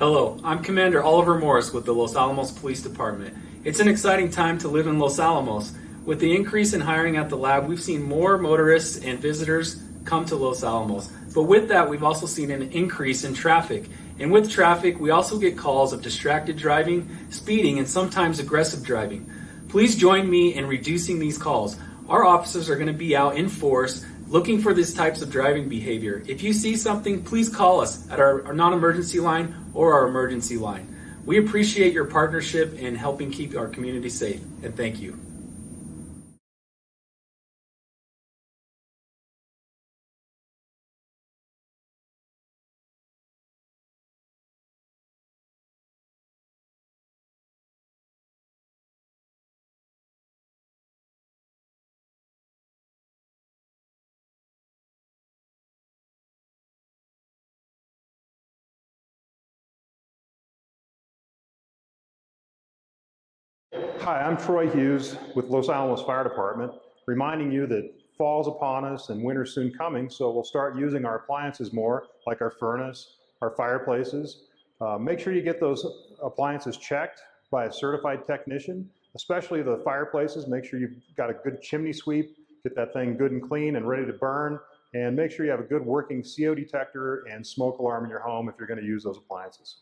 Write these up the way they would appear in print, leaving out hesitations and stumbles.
Hello, I'm Commander Oliver Morris with the Los Alamos Police Department. It's an exciting time to live in Los Alamos. With the increase in hiring at the lab, we've seen more motorists and visitors come to Los Alamos. But with that, we've also seen an increase in traffic. And with traffic, we also get calls of distracted driving, speeding, and sometimes aggressive driving. Please join me in reducing these calls. Our officers are going to be out in force looking for these types of driving behavior. If you see something, please call us at our non-emergency line or our emergency line. We appreciate your partnership in helping keep our community safe, and thank you. Hi, I'm Troy Hughes with Los Alamos Fire Department, reminding you that fall's upon us and winter's soon coming, so we'll start using our appliances more, like our furnace, our fireplaces. Make sure you get those appliances checked by a certified technician, especially the fireplaces. Make sure you've got a good chimney sweep, get that thing good and clean and ready to burn, and make sure you have a good working CO detector and smoke alarm in your home if you're going to use those appliances.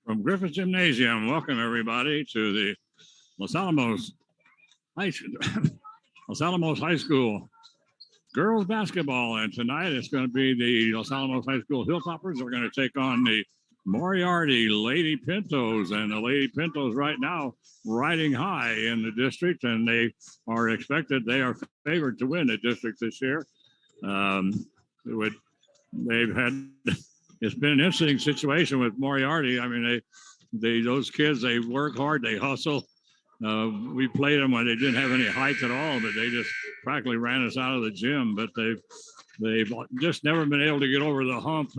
From Griffith Gymnasium, welcome everybody to the Los Alamos High School girls basketball. And tonight it's going to be the Los Alamos High School Hilltoppers. We're going to take on the Moriarty Lady Pintos. And the Lady Pintos right now riding high in the district, and they are favored to win the district this year. It's been an interesting situation with Moriarty. I mean, those kids, they work hard, they hustle. We played them when they didn't have any height at all, but they just practically ran us out of the gym. But they've just never been able to get over the hump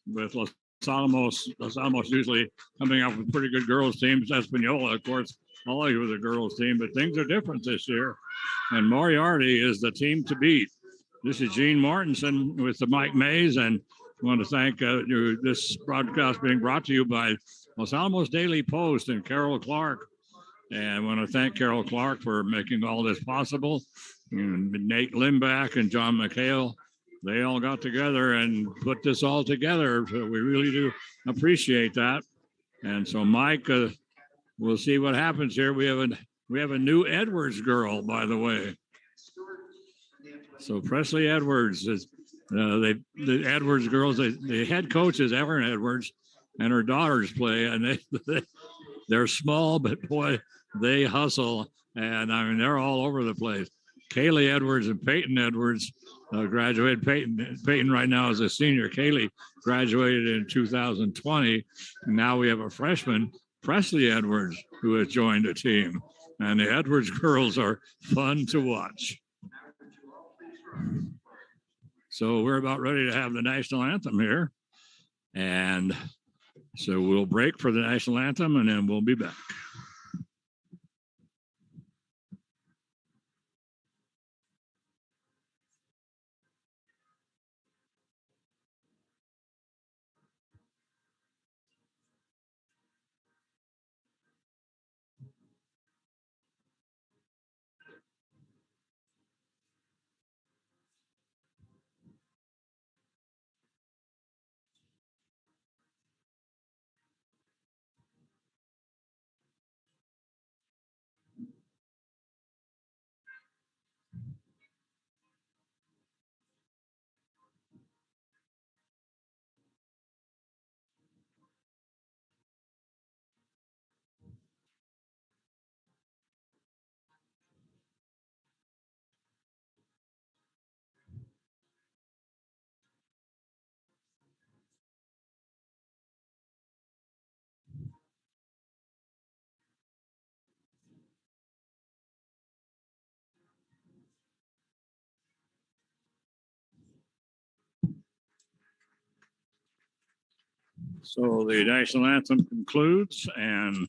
with Los Alamos. Los Alamos usually coming up with pretty good girls teams. Espanola, of course, always was a girls team, but things are different this year. And Moriarty is the team to beat. This is Gene Martinson with the Mike Mays, and I want to thank this broadcast being brought to you by Los Alamos Daily Post and Carol Clark. And I want to thank Carol Clark for making all this possible. And Nate Limback and John McHale, they all got together and put this all together. So we really do appreciate that. And so, Mike, we'll see what happens here. We have a new Edwards girl, by the way. So Presley Edwards is the Edwards girls. The head coach is Erin Edwards, and her daughters play, and they're small, but boy, they hustle, and I mean they're all over the place. Kaylee Edwards and Peyton Edwards graduated. Peyton right now is a senior. Kaylee graduated in 2020, and now we have a freshman, Presley Edwards, who has joined the team, and the Edwards girls are fun to watch. So we're about ready to have the national anthem here. And so we'll break for the national anthem, and then we'll be back. So the national anthem concludes, and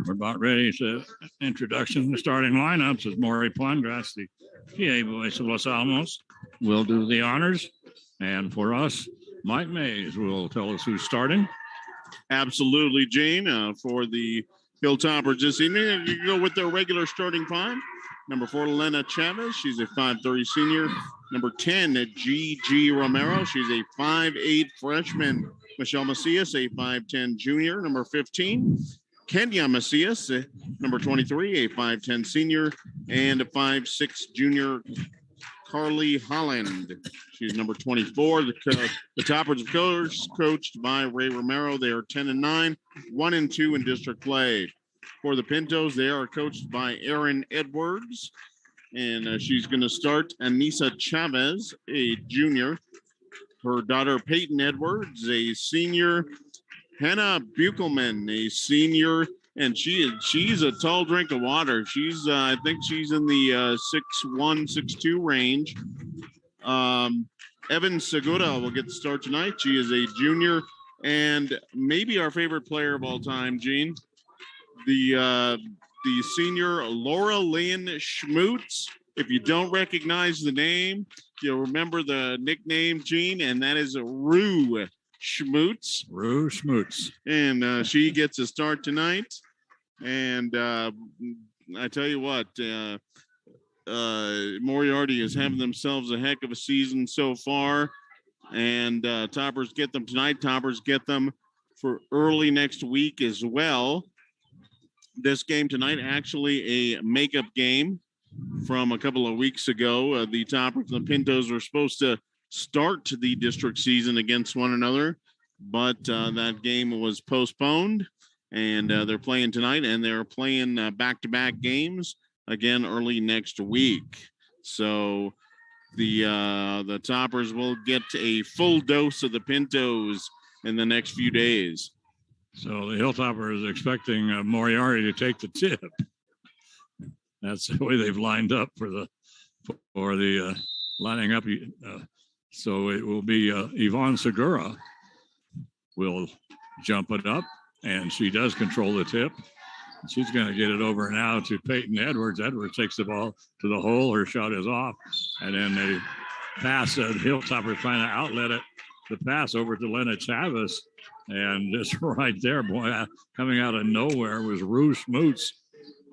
we're about ready to introduction. The starting lineups is Maury Plungrass, the PA voice of Los Alamos, will do the honors. And for us, Mike Mays will tell us who's starting. Absolutely, Gene. For the Hilltoppers this evening, you go with their regular starting five. Number 4, Lena Chavez. She's a 5'30" senior. Number 10, G.G. Romero. She's a 5'8" freshman. Michelle Macias, a 5'10" junior. Number 15, Kenya Macias. Number 23, a 5'10" senior. And a 5'6" junior, Carly Holland. She's number 24. The Toppers, of course, coached by Ray Romero. They are 10-9, 1-2 in district play. For the Pintos, they are coached by Erin Edwards, and she's going to start Anissa Chavez, a junior. Her daughter, Peyton Edwards, a senior. Hannah Buchelman, a senior, and she's a tall drink of water. She's I think she's in the 6'1", 6'2" range. Yvonne Segura will get the start tonight. She is a junior, and maybe our favorite player of all time, Gene, the senior Laura Lynn Schmutz. If you don't recognize the name, you'll remember the nickname, Gene, and that is Rue Schmutz. Rue Schmutz. And she gets a start tonight. And I tell you what, Moriarty is having themselves a heck of a season so far. And Toppers get them tonight. Toppers get them for early next week as well. This game tonight, actually a makeup game from a couple of weeks ago. The Toppers and the Pintos were supposed to start the district season against one another, but that game was postponed, and they're playing tonight, and they're playing back-to-back games again early next week. So the Toppers will get a full dose of the Pintos in the next few days. So the Hilltopper is expecting Moriarty to take the tip. That's the way they've lined up for the lining up. So it will be Yvonne Segura will jump it up, and she does control the tip. She's going to get it over now to Peyton Edwards. Edwards takes the ball to the hole. Her shot is off, and then they pass. Hilltopper trying to outlet it. The pass over to Lena Chavez. And just right there, boy, coming out of nowhere was Rue Schmutz.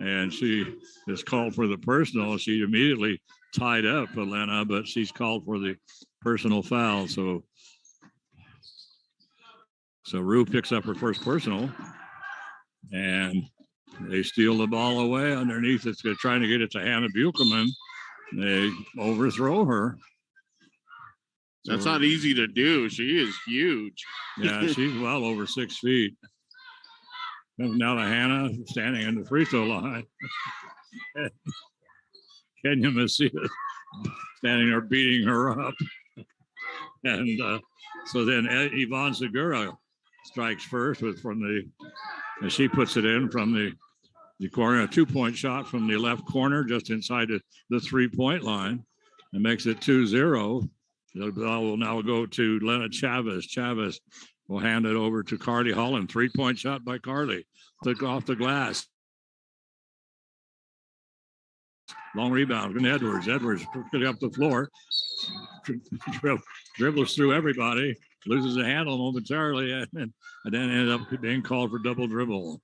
And she is called for the personal. She immediately tied up Elena, but she's called for the personal foul. So Rue picks up her first personal. And they steal the ball away underneath. It's trying to get it to Hannah Buchelman. They overthrow her. That's not easy to do. She is huge. Yeah, she's well over 6 feet. Comes now to Hannah, standing in the free throw line. Kenya Macias standing there beating her up. And so then Yvonne Segura strikes first and she puts it in from the corner, a 2-point shot from the left corner, just inside the 3-point line, and makes it 2-0. The ball will now go to Lena Chavez. Chavez will hand it over to Carly Holland. 3-point shot by Carly. Took off the glass. Long rebound from Edwards. Edwards picking up the floor. Dribbles through everybody. Loses the handle momentarily. And then ended up being called for double dribble.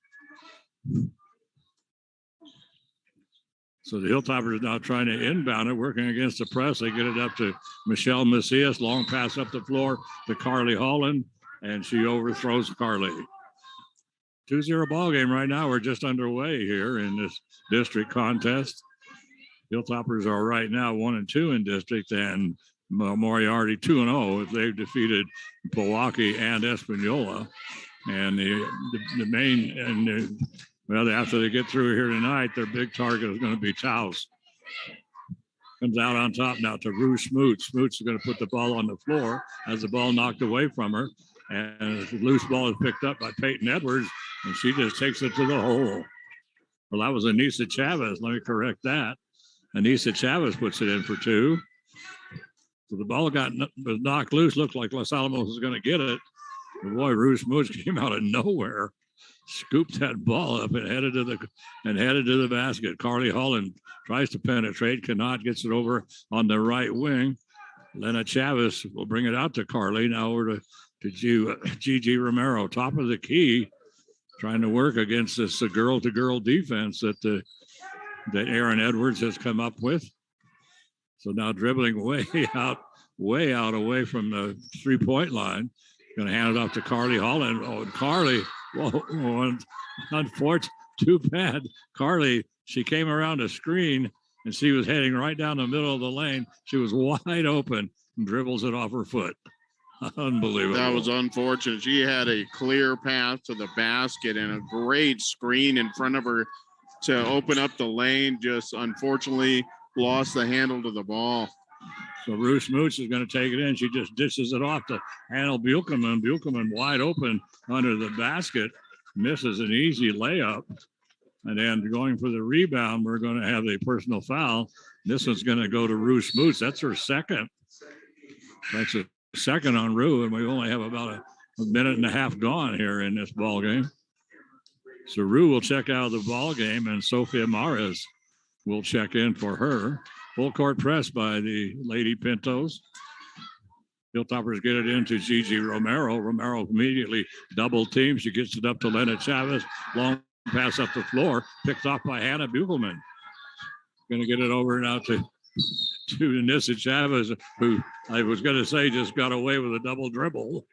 So the Hilltoppers now trying to inbound it, working against the press. They get it up to Michelle Macias. Long pass up the floor to Carly Holland, and she overthrows Carly. 2-0 ball game right now. We're just underway here in this district contest. Hilltoppers are right now 1-2 in district, and Moriarty 2-0 if they've defeated Milwaukee and Espanola. And the main well, after they get through here tonight, their big target is going to be Taos. Comes out on top now to Rue Schmutz. Schmutz is going to put the ball on the floor, has the ball knocked away from her, and the loose ball is picked up by Peyton Edwards, and she just takes it to the hole. Well, that was Anissa Chavez. Let me correct that. Anissa Chavez puts it in for 2. So the ball was knocked loose. Looked like Los Alamos was going to get it. But boy, Rue Schmutz came out of nowhere. Scooped that ball up and headed to the basket. Carly Holland tries to penetrate, cannot, gets it over on the right wing. Lena Chavez will bring it out to Carly. Now over to Gigi Romero, top of the key, trying to work against this girl-to-girl defense that Aaron Edwards has come up with. So now dribbling way out away from the 3-point line. Going to hand it off to Carly Holland. Oh, and Carly. Whoa, unfortunate, too bad. Carly, she came around a screen and she was heading right down the middle of the lane. She was wide open and dribbles it off her foot. Unbelievable. That was unfortunate. She had a clear path to the basket and a great screen in front of her to open up the lane. Just unfortunately lost the handle to the ball. So Rue Schmutz is going to take it in. She just dishes it off to Hannah Buchelman. Buchelman wide open under the basket. Misses an easy layup. And then going for the rebound, we're going to have a personal foul. This one's going to go to Rue Schmutz. That's her second. That's a second on Rue, and we only have about a minute and a half gone here in this ball game. So Rue will check out of the ball game, and Sofia Mares will check in for her. Full court press by the Lady Pintos. Hilltoppers get it into Gigi Romero. Romero immediately double teams. She gets it up to Lena Chavez. Long pass up the floor. Picked off by Hannah Buchelman. Going to get it over now to Anissa Chavez, who I was going to say just got away with a double dribble.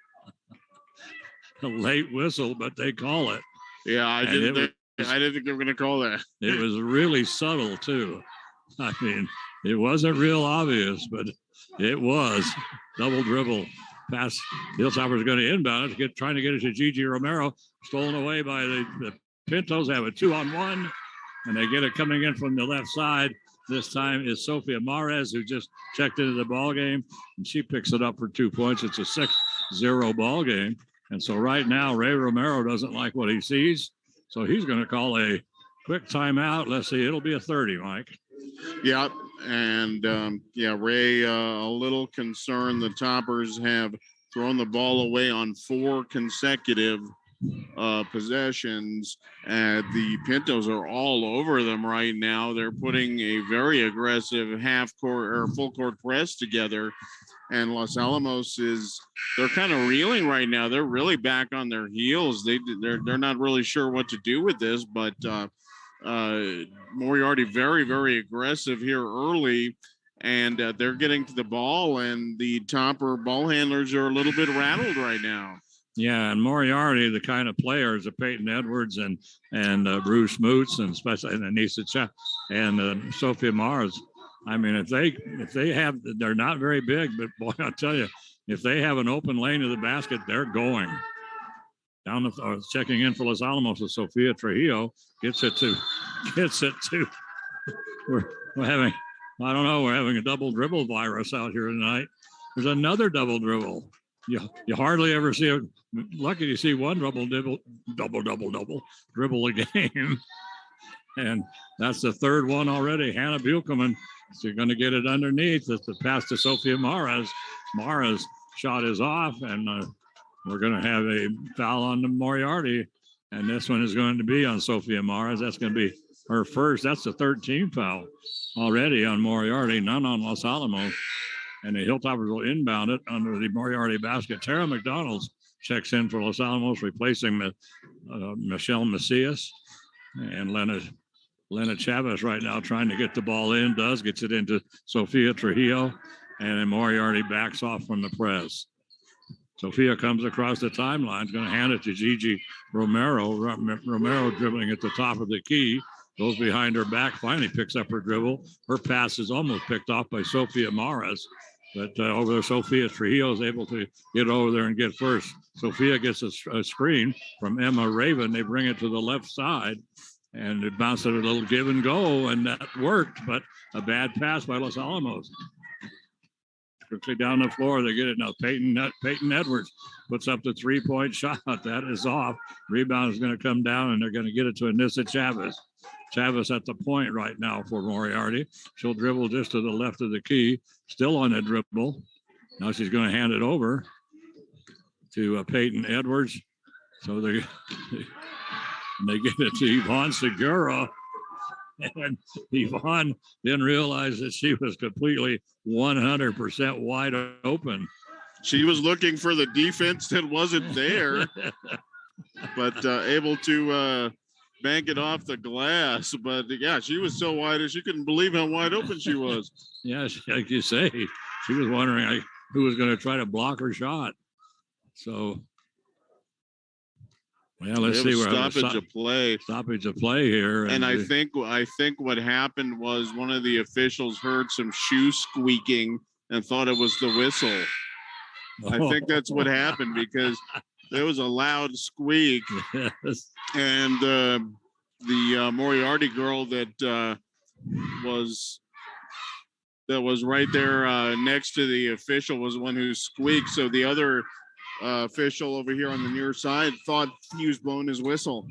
late whistle, but they call it. Yeah, I didn't think they were going to call that. It was really subtle, too. I mean, it wasn't real obvious, but it was. Double dribble pass. Hilltopper's going to inbound it, trying to get it to Gigi Romero. Stolen away by the Pintos. Have a 2-on-1, and they get it coming in from the left side. This time is Sophia Mares, who just checked into the ball game, and she picks it up for 2 points. It's a 6-0 ball game. And so right now, Ray Romero doesn't like what he sees, so he's going to call a quick timeout. Let's see, it'll be a 30, Mike. Yeah, and Ray a little concerned. The Toppers have thrown the ball away on 4 consecutive possessions. The Pintos are all over them right now. They're putting a very aggressive half-court or full-court press together. And Los Alamos they're kind of reeling right now. They're really back on their heels. They're not really sure what to do with this, but Moriarty very, very aggressive here early, and they're getting to the ball, and the Topper ball handlers are a little bit rattled right now. Yeah, and Moriarty, the kind of players of Peyton Edwards and Bruce Moots and especially Anissa and Sophia Mars. I mean, if they have, they're not very big, but boy, I'll tell you, if they have an open lane to the basket, they're going. Checking in for Los Alamos with Sophia Trujillo, gets it to. We're having, I don't know, we're having a double dribble virus out here tonight. There's another double dribble. You hardly ever see lucky to see one double dribble a game. And that's the third one already. Hannah Buchelman is going to get it underneath. It's the pass to Sophia Mares. Mares' shot is off, and we're going to have a foul on the Moriarty. And this one is going to be on Sophia Mares. That's going to be her first. That's the 13th foul already on Moriarty, none on Los Alamos. And the Hilltoppers will inbound it under the Moriarty basket. Tara McDonald checks in for Los Alamos, replacing Michelle Macias. And Lena Chavez right now trying to get the ball in, gets it into Sophia Trujillo, and then Moriarty backs off from the press. Sophia comes across the timeline, is going to hand it to Gigi Romero. Romero dribbling at the top of the key, goes behind her back, finally picks up her dribble. Her pass is almost picked off by Sophia Mares, but over there, Sophia Trujillo is able to get over there and get first. Sophia gets a screen from Emma Raven. They bring it to the left side, and it bounced a little give and go, and that worked, but a bad pass by Los Alamos. Quickly down the floor, they get it now. Peyton Edwards puts up the 3-point shot. That is off. Rebound is going to come down, and they're going to get it to Anissa Chavez. Chavez at the point right now for Moriarty. She'll dribble just to the left of the key, still on a dribble. Now she's going to hand it over to Peyton Edwards. So they get it to Yvonne Segura. And Yvonne didn't realize that she was completely 100% wide open. She was looking for the defense that wasn't there, but able to bank it off the glass. But, yeah, she was so wide she couldn't believe how wide open she was. Yeah, like you say, she was wondering who was going to try to block her shot. So, well, let's see where stoppage of play here. And I think what happened was one of the officials heard some shoe squeaking and thought it was the whistle. I think that's what happened because there was a loud squeak. Yes. And the Moriarty girl that was right there next to the official was the one who squeaked. So the other official over here on the near side thought he was blowing his whistle.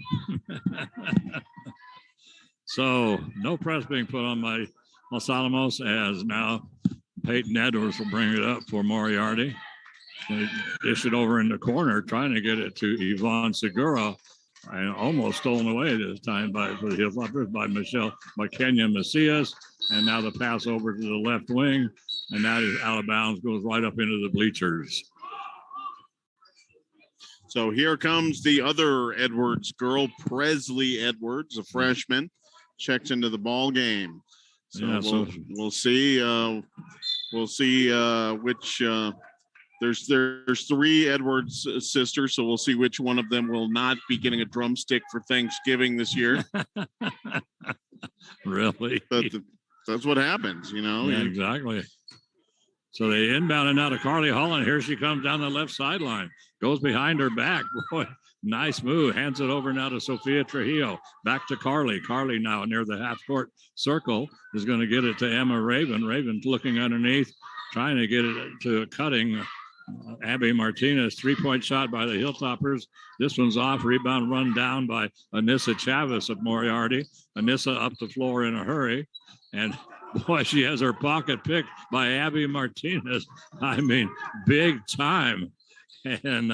So no press being put on by Los Alamos, as now Peyton Edwards will bring it up for Moriarty. They dish it over in the corner, trying to get it to Yvonne Segura, and almost stolen away this time by the Hilltoppers by Kenya Macias. And now the pass over to the left wing, and that is out of bounds, goes right up into the bleachers. So here comes the other Edwards girl, Presley Edwards, a freshman, checks into the ball game. So, yeah, we'll see which There's 3 Edwards sisters, so we'll see which one of them will not be getting a drumstick for Thanksgiving this year. Really? But that's what happens, you know. Yeah, exactly. So they inbound now to Carly Holland. Here she comes down the left sideline. Goes behind her back. Boy, nice move. Hands it over now to Sophia Trujillo. Back to Carly. Carly now near the half-court circle is going to get it to Emma Raven. Raven's looking underneath, trying to get it to cutting Abby Martinez. 3-point shot by the Hilltoppers. This one's off. Rebound run down by Anissa Chavez of Moriarty. Anissa up the floor in a hurry. And boy, she has her pocket picked by Abby Martinez. I mean, big time. And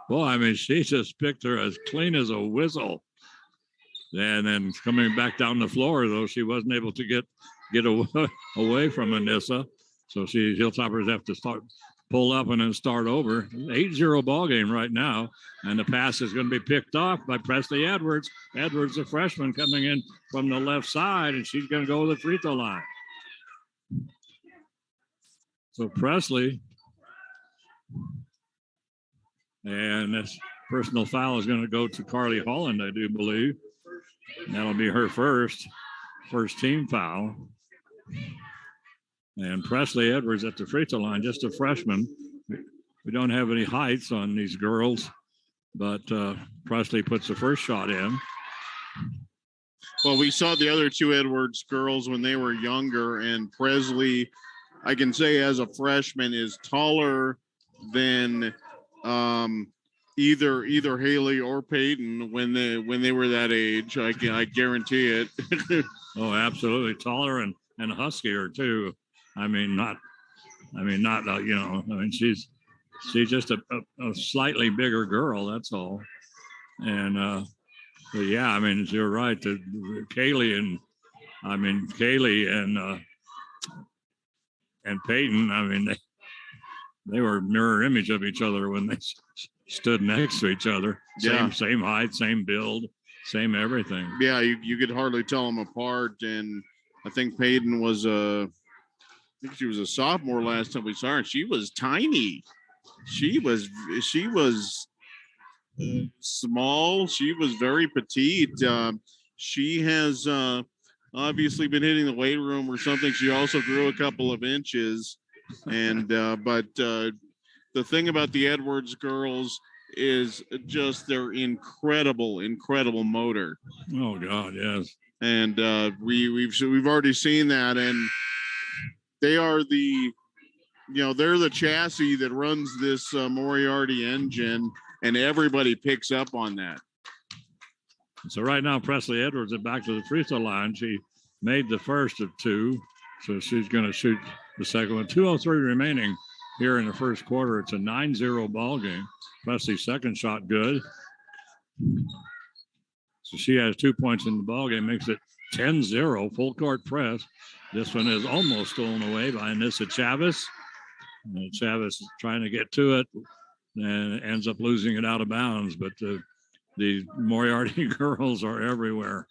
boy, I mean, she just picked her as clean as a whistle. And then coming back down the floor, though, she wasn't able to get away from Anissa. So Hilltoppers have to pull up and then start over. 8-0 ball game right now. And the pass is going to be picked off by Presley Edwards. Edwards, a freshman, coming in from the left side, and she's going to go to the free throw line. So Presley, and this personal foul is going to go to Carly Holland, I do believe. That'll be her first team foul. And Presley Edwards at the free throw line, just a freshman. We don't have any heights on these girls, but Presley puts the first shot in. Well, we saw the other 2 Edwards girls when they were younger, and Presley, I can say as a freshman, is taller than either Haley or Peyton when they were that age. I guarantee it. Oh, absolutely, taller and huskier too. She's just a slightly bigger girl. That's all. And but yeah, I mean, you're right. Kaylee and Peyton. I mean, they were mirror image of each other when they stood next to each other. Same height, same build, same everything. Yeah, you could hardly tell them apart. And I think Peyton was she was a sophomore last time we saw her. And she was tiny. She was small. She was very petite. She has obviously been hitting the weight room or something. She also grew a couple of inches. And but the thing about the Edwards girls is just their incredible motor. Oh God, yes. And we've already seen that, and they are they're the chassis that runs this Moriarty engine, and everybody picks up on that. So right now, Presley Edwards is back to the free throw line. She made the first of 2, so she's going to shoot the second one. 2:03 remaining here in the first quarter. It's a 9-0 ball game. Presley's second shot good. So she has 2 points in the ball game, makes it 10-0, full court press. This one is almost stolen away by Anissa Chavez. And Chavez is trying to get to it and ends up losing it out of bounds. But the Moriarty girls are everywhere.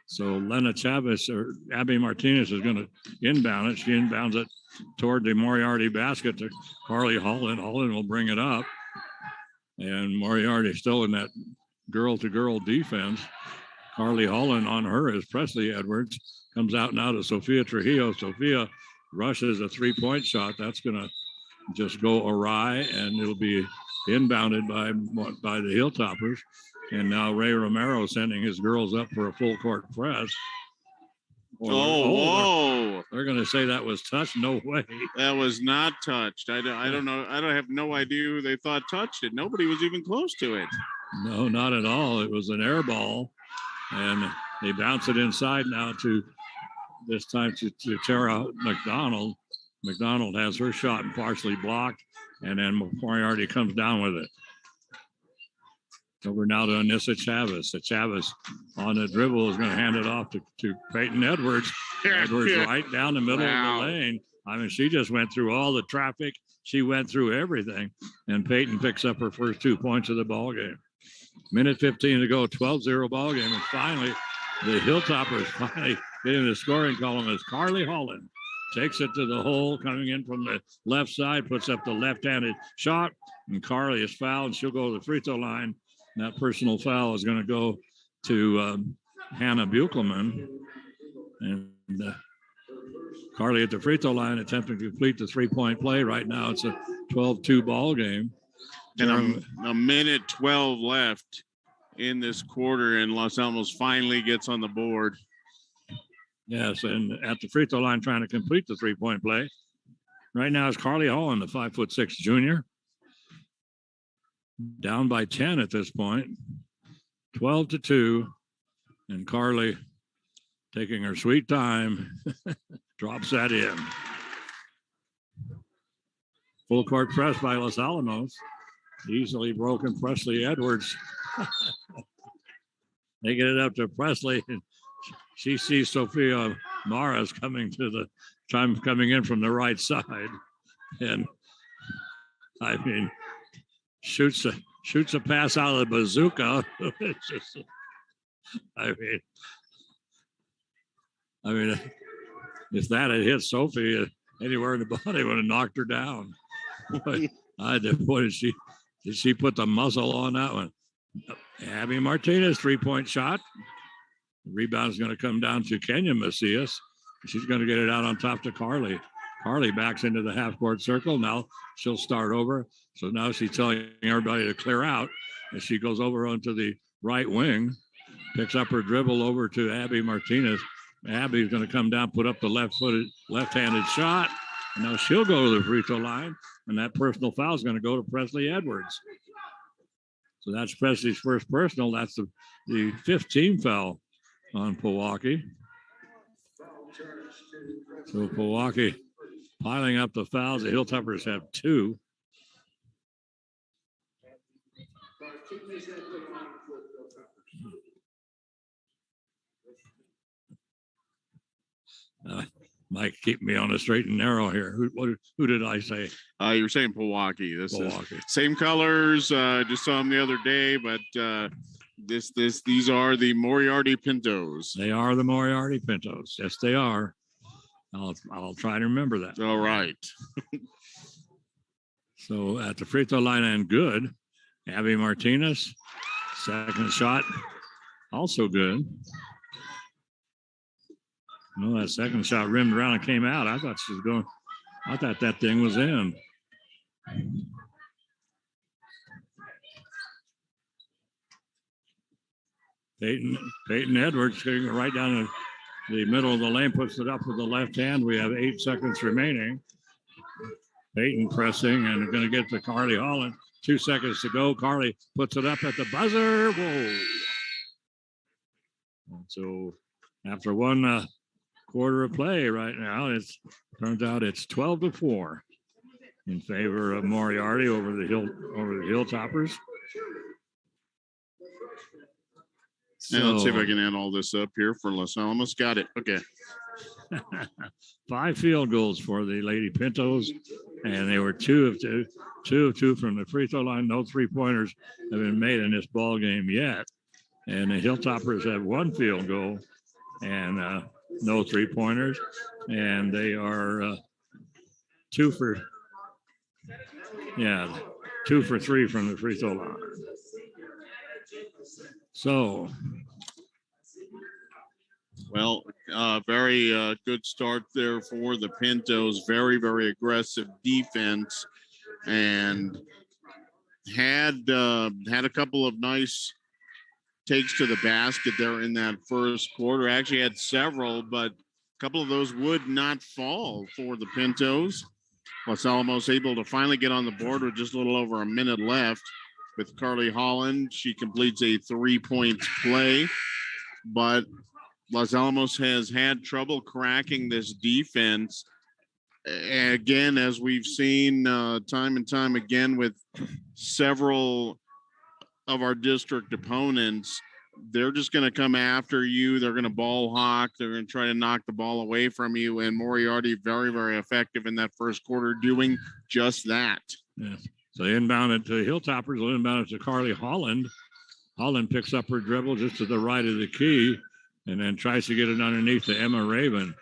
So Lena Chavez or Abby Martinez is going to inbound it. She inbounds it toward the Moriarty basket to Carly Holland. Holland will bring it up. And Moriarty still in that girl-to-girl defense. Carly Holland on her is Presley Edwards. Comes out now to Sophia Trujillo. Sophia rushes a 3-point shot. That's going to just go awry, and it'll be inbounded by the Hilltoppers. And now Ray Romero sending his girls up for a full court press. Whoa. They're going to say that was touched. No way. That was not touched. I don't know. I have no idea who they thought touched it. Nobody was even close to it. No, not at all. It was an air ball. And they bounce it inside now to Tara Mcdonald. Mcdonald has her shot partially blocked, and then Moriarty comes down with it. Over now to Anissa Chavez. So Chavez on the dribble is going to hand it off to Peyton Edwards. Edwards right down the middle of the lane. I mean, she just went through all the traffic. She went through everything. And Peyton picks up her first 2 points of the ball game. Minute 15 to go, 12-0 ball game. And finally, the Hilltoppers finally get in the scoring column as Carly Holland. takes it to the hole, coming in from the left side, puts up the left-handed shot, and Carly is fouled. She'll go to the free throw line. And that personal foul is going to go to Hannah Buchelman. And Carly at the free throw line attempting to complete the three-point play. Right now it's a 12-2 ball game. And a minute 12 left in this quarter, and Los Alamos finally gets on the board. Yes, and at the free throw line trying to complete the three-point play. Right now is Carly Holland, the 5'6" junior. Down by 10 at this point. 12-2. And Carly, taking her sweet time, drops that in. Full court press by Los Alamos. Easily broken Presley Edwards. They get it up to Presley, and she sees Sophia Maras coming in from the right side, and I mean, shoots a pass out of the bazooka. It's just, I mean, if that had hit Sophie anywhere in the body, would have knocked her down. Boy, did she put the muzzle on that one? Abby Martinez, 3-point shot. The rebound is going to come down to Kenya Macias. She's going to get it out on top to Carly. Carly backs into the half-court circle. Now she'll start over. So now she's telling everybody to clear out as she goes over onto the right wing, picks up her dribble over to Abby Martinez. Abby's going to come down, put up the left-handed shot. And now she'll go to the free throw line, and that personal foul is going to go to Presley Edwards. So that's Presley's first personal. That's the fifth team foul on Pewaukee. So Pewaukee piling up the fouls. The Hilltoppers have 2. Mike, keep me on the straight and narrow here. Who did I say? You're saying Pewaukee. Pewaukee. Is same colors. Just saw them the other day, but these are the Moriarty Pintos. They are the Moriarty Pintos. Yes, they are. I'll try to remember that. All right. So at the free throw line and good. Abby Martinez, second shot, also good. No, that second shot rimmed around and came out. I thought that thing was in. Peyton Edwards getting it right down the middle of the lane, puts it up with the left hand. We have 8 seconds remaining. Peyton pressing and going to get to Carly Holland. 2 seconds to go. Carly puts it up at the buzzer. Whoa. And so after one quarter of play right now, turns out it's 12-4 in favor of Moriarty over the Hilltoppers. And let's see if I can add all this up here for Los Alamos. Got it. Okay. 5 field goals for the Lady Pintos, and they were 2 of 2 from the free throw line. No 3-pointers have been made in this ball game yet. And the Hilltoppers have 1 field goal and no 3-pointers. And they are 2 for 3 from the free throw line. So, well, very good start there for the Pintos. Very, very aggressive defense, and had a couple of nice takes to the basket there in that first quarter. Actually had several, but a couple of those would not fall for the Pintos. Los Alamos able to finally get on the board with just a little over a minute left. With Carly Holland, she completes a 3-point play, but Los Alamos has had trouble cracking this defense. Again, as we've seen time and time again with several of our district opponents, they're just going to come after you. They're going to ball hawk. They're going to try to knock the ball away from you. And Moriarty, very, very effective in that first quarter, doing just that. Yes. So they inbound it to Hilltoppers. They'll inbound it to Carly Holland. Holland picks up her dribble just to the right of the key and then tries to get it underneath to Emma Raven.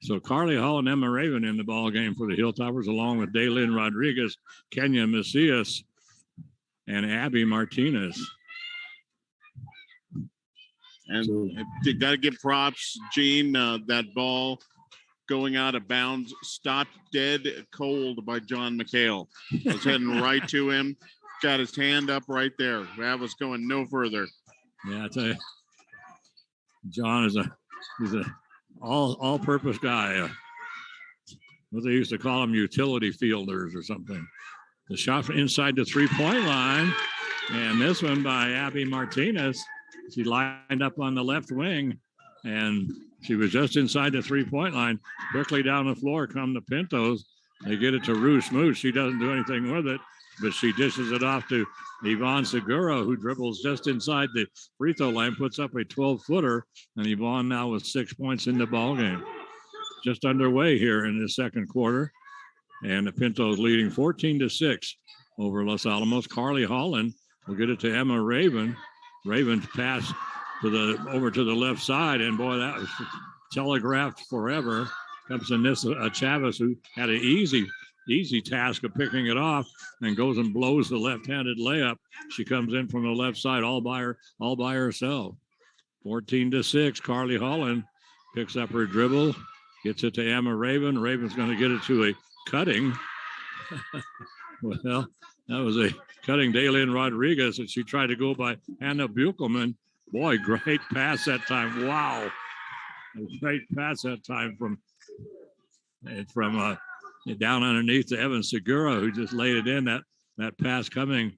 So Carly Hall and Emma Raven in the ball game for the Hilltoppers, along with Daylin Rodriguez, Kenya Macias, and Abby Martinez. And you got to give props, Gene. That ball going out of bounds, stopped dead cold by John McHale. Was heading right to him, got his hand up right there. That was going no further. Yeah, I tell you, John is he's a all-purpose guy. What they used to call them, utility fielders or something. The shot inside the three-point line, and this one by Abby Martinez. She lined up on the left wing, and she was just inside the three-point line. Quickly down the floor come the Pintos. They get it to Rue Smooth. She doesn't do anything with it, but she dishes it off to Yvonne Segura, who dribbles just inside the free throw line, puts up a 12-footer, and Yvonne now with 6 points in the ball game. Just underway here in the second quarter, and the Pintos leading 14-6 over Los Alamos. Carly Holland will get it to Emma Raven. Raven's pass over to the left side, and boy, that was telegraphed forever. Comes Anissa Chavez, who had an easy task of picking it off, and goes and blows the left-handed layup. She comes in from the left side all by herself. 14-6. Carly Holland picks up her dribble, gets it to Emma Raven. Raven's going to get it to a cutting. Well, that was a cutting Daylin Rodriguez, and she tried to go by Hannah Buchelman. Boy, great pass that time. Wow. A great pass that time from down underneath to Yvonne Segura, who just laid it in. That pass coming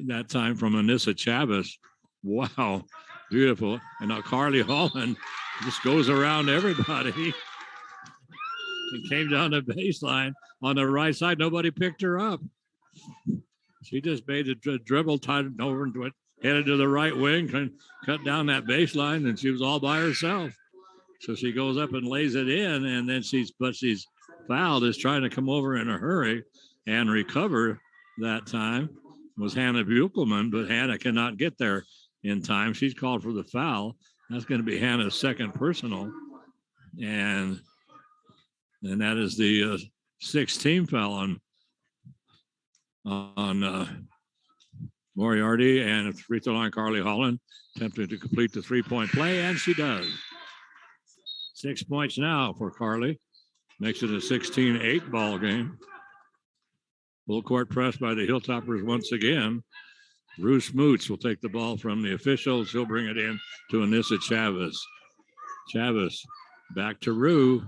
that time from Anissa Chavez. Wow, beautiful. And now Carly Holland just goes around everybody. It came down the baseline on the right side. Nobody picked her up. She just made the dribble, tied it over into it, headed to the right wing, cut down that baseline, and she was all by herself. So she goes up and lays it in, and then she's fouled, is trying to come over in a hurry and recover that time. Was Hannah Buchelman, but Hannah cannot get there in time. She's called for the foul. That's going to be Hannah's second personal. And that is the sixth team foul on Moriarty, and at the free throw line, Carly Holland attempting to complete the three-point play, and she does. 6 points now for Carly. Makes it a 16-8 ball game. Full court press by the Hilltoppers once again. Rue Smoots will take the ball from the officials. He'll bring it in to Anissa Chavez. Chavez back to Rue.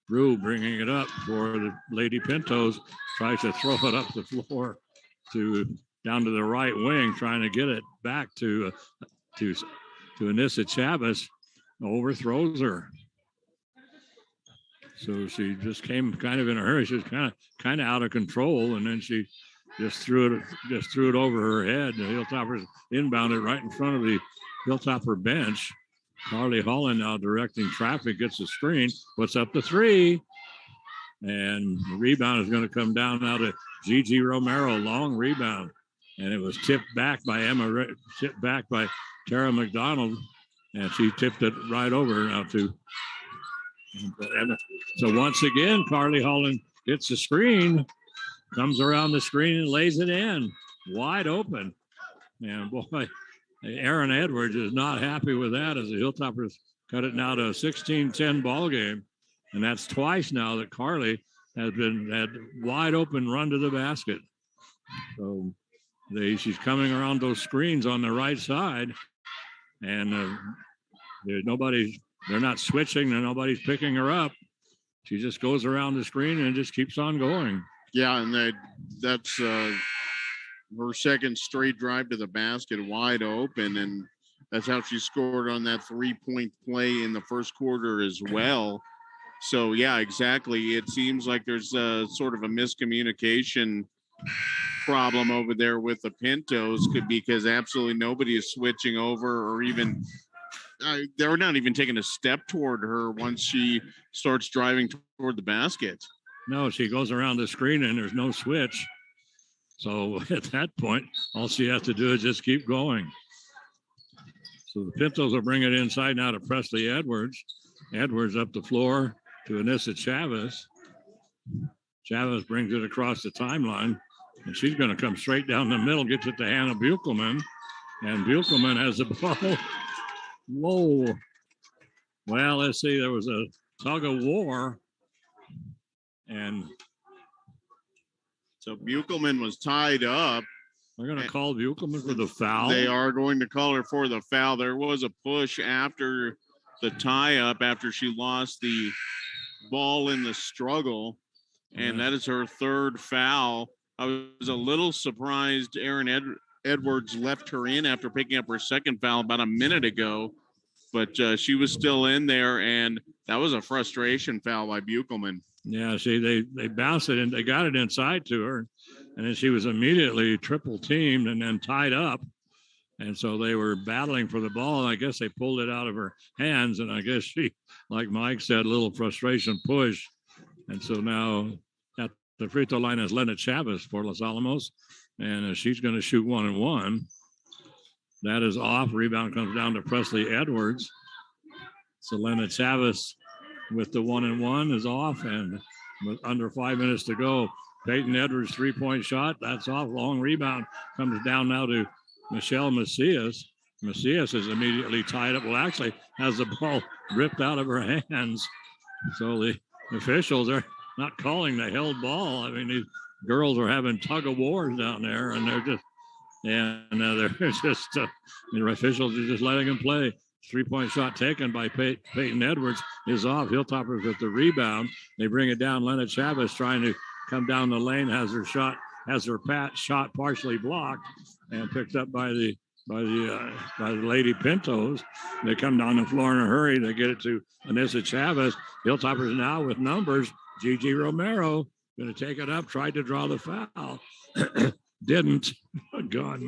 Rue bringing it up for the Lady Pintos. Tries to throw it up the floor down to the right wing, trying to get it back to Anissa Chavez. Overthrows her. So she just came kind of in a hurry. She was kind of out of control, and then she just threw it over her head. The Hilltoppers inbounded right in front of the Hilltopper bench. Carly Holland now directing traffic, gets the screen, puts up the three, and the rebound is going to come down now to Gigi Romero. Long rebound, and it was tipped back by Tara Mcdonald, and she tipped it right over now to Emma. So once again, Carly Holland gets the screen, comes around the screen and lays it in wide open. And boy, Aaron Edwards is not happy with that, as the Hilltoppers cut it now to a 16-10 ball game. And that's twice now that Carly had wide open run to the basket. So she's coming around those screens on the right side, and they're not switching, and nobody's picking her up. She just goes around the screen and just keeps on going. Yeah, and that's her second straight drive to the basket, wide open, and that's how she scored on that three-point play in the first quarter as well. So, yeah, exactly. It seems like there's sort of a miscommunication problem over there with the Pintos, because absolutely nobody is switching over, or even they're not even taking a step toward her once she starts driving toward the basket. No, she goes around the screen and there's no switch. So at that point, all she has to do is just keep going. So the Pintos will bring it inside now to Presley Edwards. Edwards up the floor, to Anissa Chavez. Chavez brings it across the timeline, and she's going to come straight down the middle, gets it to Hannah Buchelman, and Buchelman has the ball. Whoa. Well, let's see. There was a tug of war, and so Buchelman was tied up. They're going to call Buchelman for the foul. They are going to call her for the foul. There was a push after the tie-up after she lost the ball in the struggle, and that is her third foul. I was a little surprised Erin Edwards left her in after picking up her second foul about a minute ago, but she was still in there, and that was a frustration foul by Buchelman. Yeah, see, they bounced it and they got it inside to her, and then she was immediately triple teamed and then tied up. And so they were battling for the ball, and I guess they pulled it out of her hands. And I guess she, like Mike said, a little frustration push. And so now at the free throw line is Lena Chavez for Los Alamos, and she's going to shoot 1-1. That is off. Rebound comes down to Presley Edwards. So Lena Chavez with the 1-1 is off, and with under 5 minutes to go, Peyton Edwards 3-point shot. That's off. Long rebound comes down now to Michelle Macias. Macias is immediately tied up. Well, actually has the ball ripped out of her hands. So the officials are not calling the held ball. I mean, these girls are having tug of wars down there, and they're just, the officials are just letting them play. 3-point shot taken by Peyton Edwards is off. Hilltoppers with the rebound. They bring it down. Lena Chavez trying to come down the lane, has her shot partially blocked and picked up by the Lady Pintos. They come down the floor in a hurry. They get it to Anissa Chavez. Hilltoppers now with numbers. Gigi Romero going to take it up, tried to draw the foul. Didn't. Oh, God,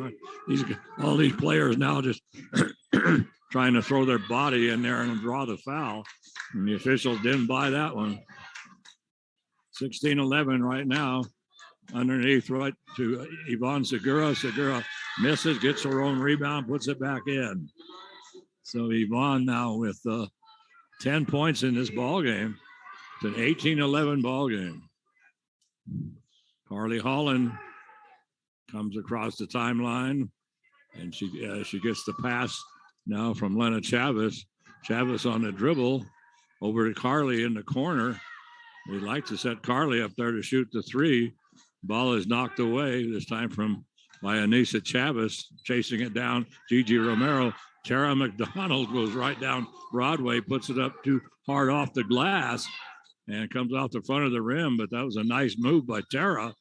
all these players now just trying to throw their body in there and draw the foul. And the officials didn't buy that one. 16-11 right now. Underneath right to Yvonne Segura. Segura misses, gets her own rebound, puts it back in. So Yvonne now with 10 points in this ball game. It's an 18-11 ball game. Carly Holland comes across the timeline, and she gets the pass now from Lena Chavez. Chavez on the dribble over to Carly in the corner. They'd like to set Carly up there to shoot the three. Ball is knocked away, this time by Anissa Chavez, chasing it down. Gigi Romero. Tara Mcdonald goes right down Broadway, puts it up too hard off the glass, and comes off the front of the rim. But that was a nice move by Tara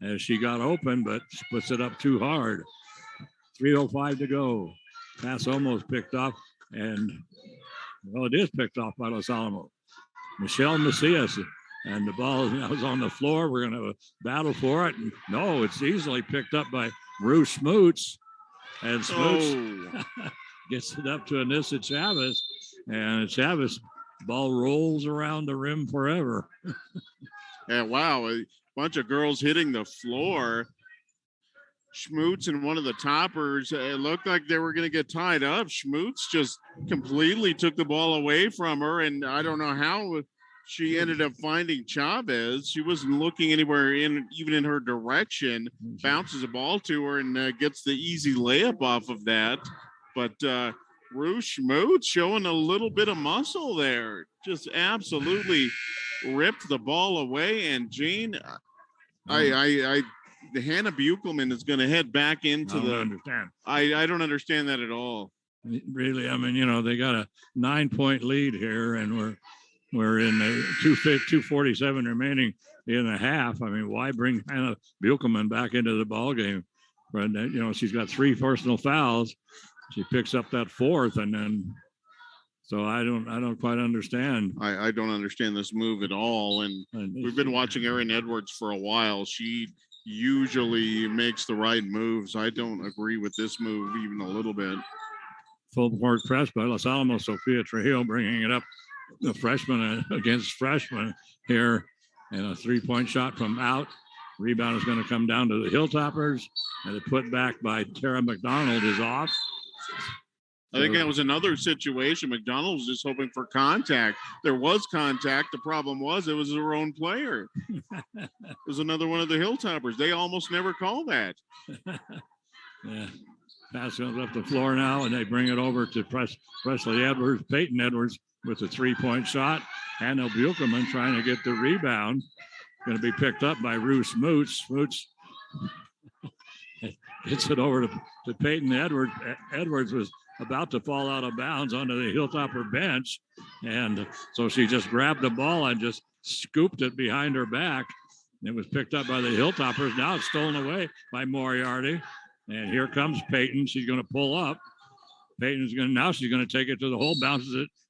as she got open, but puts it up too hard. 3:05 to go. Pass almost picked off, and, well, it is picked off by Los Alamos. Michelle Macias. And the ball is on the floor. We're going to battle for it. And no, it's easily picked up by Ruth Smoots. And Smoots gets it up to Anissa Chavez. And Chavez, ball rolls around the rim forever. Yeah, wow. A bunch of girls hitting the floor. Schmutz and one of the toppers, it looked like they were going to get tied up. Schmutz just completely took the ball away from her. And I don't know how she ended up finding Chavez. She wasn't looking anywhere even in her direction. Bounces a ball to her and gets the easy layup off of that. But Ruth Schmutz showing a little bit of muscle there. Just absolutely ripped the ball away. And Gene, the Hannah Buchelman is going to head back into I don't understand that at all. Really, I mean, they got a 9-point lead here, and we're in the 2:47 remaining in the half. I mean, why bring Hannah Buchelman back into the ball game? But, she's got 3 personal fouls. She picks up that 4th, and then so I don't quite understand. I don't understand this move at all. And we've been watching Erin Edwards for a while. She usually makes the right moves. I don't agree with this move even a little bit. Full court press by Los Alamos. Sophia Trujillo bringing it up. The freshman against freshman here, and a 3-point shot from out. Rebound is going to come down to the Hilltoppers, and the put back by Tara McDonald is off. I think that was another situation. McDonald was just hoping for contact. There was contact. The problem was it was their own player. It was another one of the Hilltoppers. They almost never call that. Yeah. Pass comes up the floor now, and they bring it over to Presley Edwards, Peyton Edwards with a 3-point shot. Hannah Buchelman trying to get the rebound. Going to be picked up by Ruth Smoots. Smoots hits it over to Peyton Edwards. Edwards was about to fall out of bounds onto the Hilltopper bench. And so she just grabbed the ball and just scooped it behind her back. It was picked up by the Hilltoppers. Now it's stolen away by Moriarty. And here comes Peyton. She's going to pull up. She's going to take it to the hole,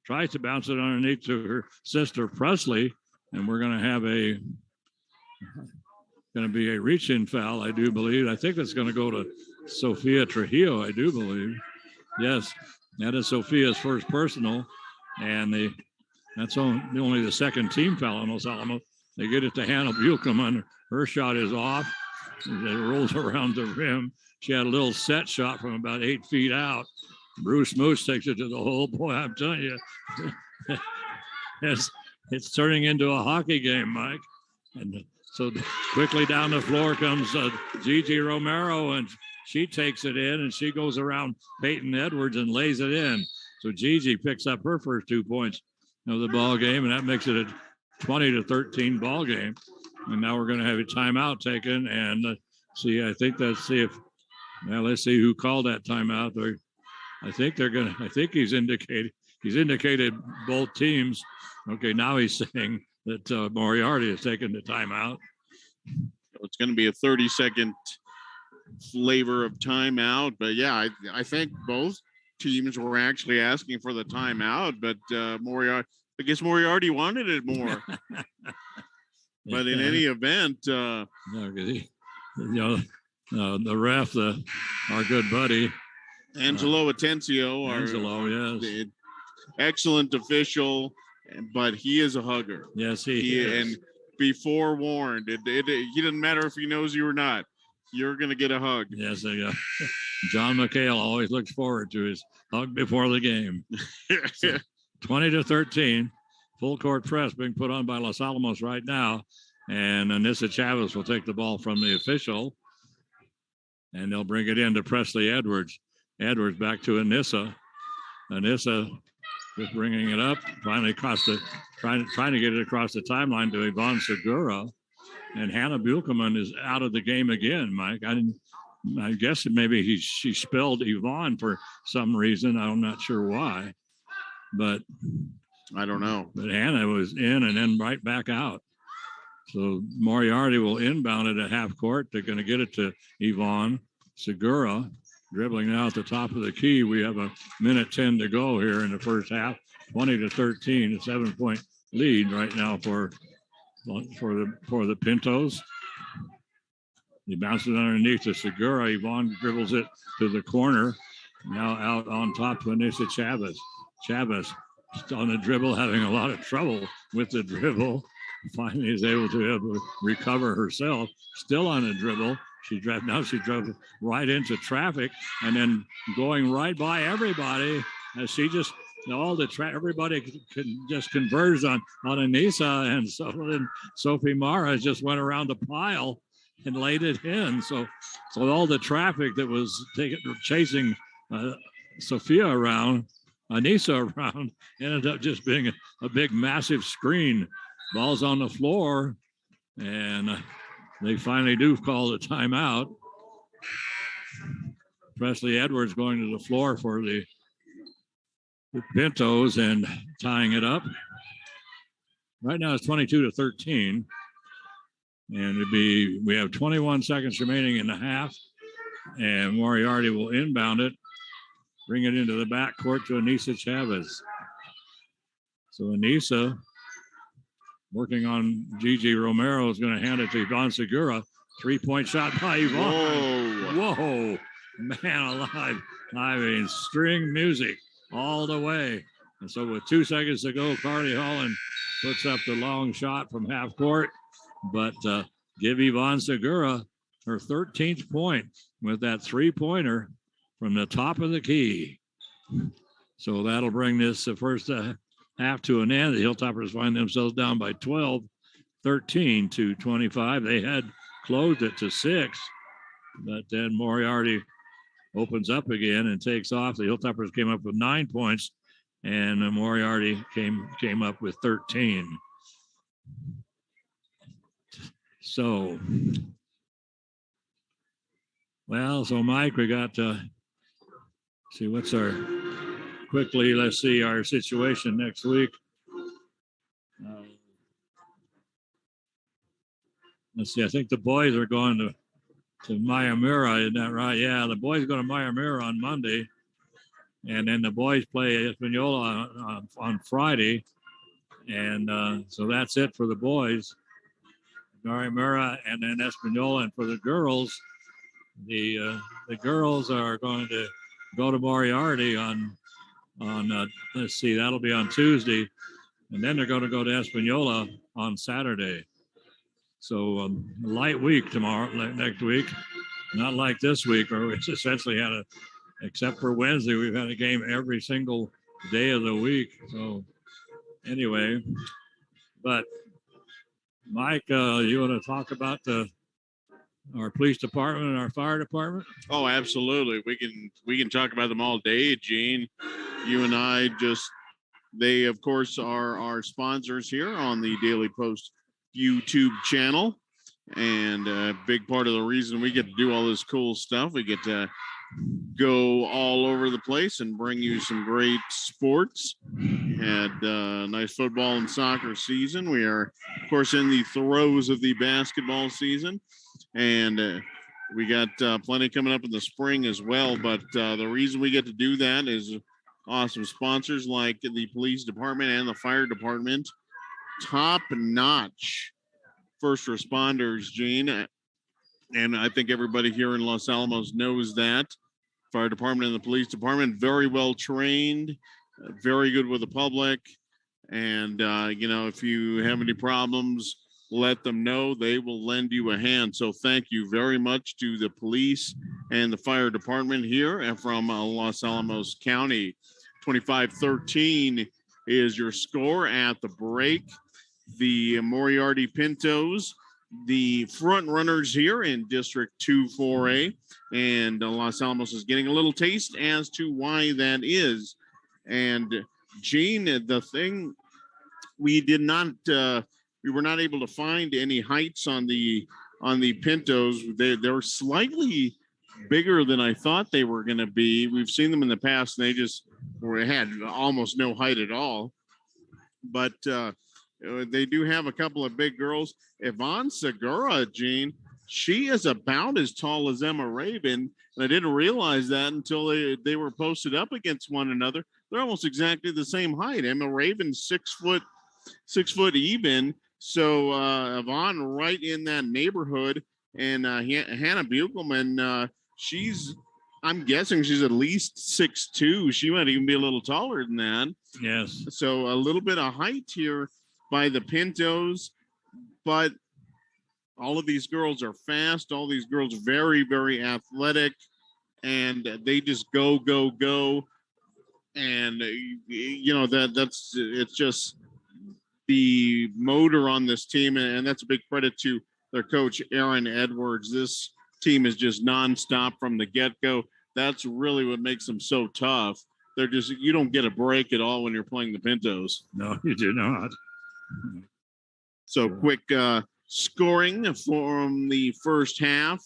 tries to bounce it underneath to her sister Presley. And we're going to have going to be a reach-in foul, I do believe. I think it's going to go to Sophia Trujillo, I do believe. Yes, that is Sophia's first personal, and that's only the second team foul on Los Alamos. They get it to Hannah Buchelman. Her shot is off. It rolls around the rim. She had a little set shot from about 8 feet out. Bruce Moose takes it to the hole. Boy, I'm telling you, it's turning into a hockey game, Mike. And so quickly down the floor comes Gigi Romero, and she takes it in, and she goes around Peyton Edwards and lays it in. So Gigi picks up her first 2 points of the ball game, and that makes it a 20-13 ball game. And now we're going to have a timeout taken, and let's see who called that timeout. I think he's indicated both teams. Okay, now he's saying that Moriarty has taken the timeout. It's going to be a 30-second flavor of timeout. But, yeah, I think both teams were actually asking for the timeout. But Moriarty wanted it more. But in any event. The ref, our good buddy. Angelo Atencio. Angelo, yes. Excellent official, but he is a hugger. Yes, he is. And be forewarned. He doesn't matter if he knows you or not. You're going to get a hug. Yes, John McHale always looks forward to his hug before the game. So, 20-13, full court press being put on by Los Alamos right now. And Anissa Chavez will take the ball from the official. And they'll bring it in to Presley Edwards. Edwards back to Anissa. Anissa just bringing it up, finally trying to get it across the timeline to Yvonne Segura. And Hannah Buchelman is out of the game again, Mike. I guess maybe she spelled Yvonne for some reason. I'm not sure why. But I don't know. But Hannah was in and then right back out. So Moriarty will inbound it at half court. They're going to get it to Yvonne Segura, dribbling now at the top of the key. We have a minute 10 to go here in the first half. 20-13, a 7-point lead right now for the Pintos. He bounces it underneath to Segura. Yvonne dribbles it to the corner. Now out on top to Anissa Chavez. Chavez on the dribble, having a lot of trouble with the dribble. Finally is able to recover herself. Still on the dribble. She drove right into traffic and then going right by everybody as she just everybody just converged on Anissa, and so then Sophie Mara just went around the pile and laid it in. So all the traffic that was chasing Sophia around, Anissa around, ended up just being a big, massive screen. Ball's on the floor, and they finally do call the timeout. Presley Edwards going to the floor for the Pintos and tying it up. Right now it's 22-13. And we have 21 seconds remaining in the half. And Moriarty will inbound it, bring it into the backcourt to Anissa Chavez. So Anissa, working on Gigi Romero, is going to hand it to Yvonne Segura. 3-point shot by Yvonne. Whoa. Man alive. I mean, string music all the way. And so with 2 seconds to go, Carly Holland puts up the long shot from half court. But give Yvonne Segura her 13th point with that 3-pointer from the top of the key. So that'll bring this first half to an end. The Hilltoppers find themselves down by 12, 13 to 25. They had closed it to 6, but then Moriarty opens up again and takes off. The Hilltoppers came up with 9 points, and Moriarty came up with 13. So, Mike, we got see what's our let's see our situation next week. Let's see, I think the boys are going to Mayamura, isn't that right? Yeah, the boys go to Mayamura on Monday, and then the boys play Espanola on Friday, and so that's it for the boys. Mayamura and then Espanola, and for the girls, the girls are going to go to Moriarty on let's see, that'll be on Tuesday, and then they're going to go to Espanola on Saturday. So light week next week, not like this week where we essentially had except for Wednesday, we've had a game every single day of the week. So anyway, but Mike, you want to talk about our police department and our fire department? Oh, absolutely. We can talk about them all day, Gene. You and I they of course are our sponsors here on the Daily Post YouTube channel, and a big part of the reason we get to do all this cool stuff, we get to go all over the place and bring you some great sports. Had nice football and soccer season. We are, of course, in the throes of the basketball season, and we got plenty coming up in the spring as well. But the reason we get to do that is awesome sponsors like the police department and the fire department. Top-notch first responders, Gene, and I think everybody here in Los Alamos knows that. Fire department and the police department, very well trained, very good with the public, and if you have any problems, let them know. They will lend you a hand. So thank you very much to the police and the fire department here from Los Alamos County. 25-13 is your score at the break. The Moriarty Pintos, the front runners here in District 2-4A, and Los Alamos is getting a little taste as to why that is. And Gene, the thing we were not able to find any heights on the Pintos. They're slightly bigger than I thought they were going to be. We've seen them in the past, and they had almost no height at all. But they do have a couple of big girls. Yvonne Segura, Gene, she is about as tall as Emma Raven, and I didn't realize that until they were posted up against one another. They're almost exactly the same height. Emma Raven's 6 foot even. So Yvonne right in that neighborhood, and Hannah Bugelman, I'm guessing she's at least 6'2". She might even be a little taller than that. Yes. So a little bit of height here by the Pintos, but all of these girls are fast. All these girls very, very athletic, and they just go. And it's just the motor on this team, and that's a big credit to their coach, Aaron Edwards. This team is just nonstop from the get-go. That's really what makes them so tough. You don't get a break at all when you're playing the Pintos. No, you do not. So quick scoring from the first half.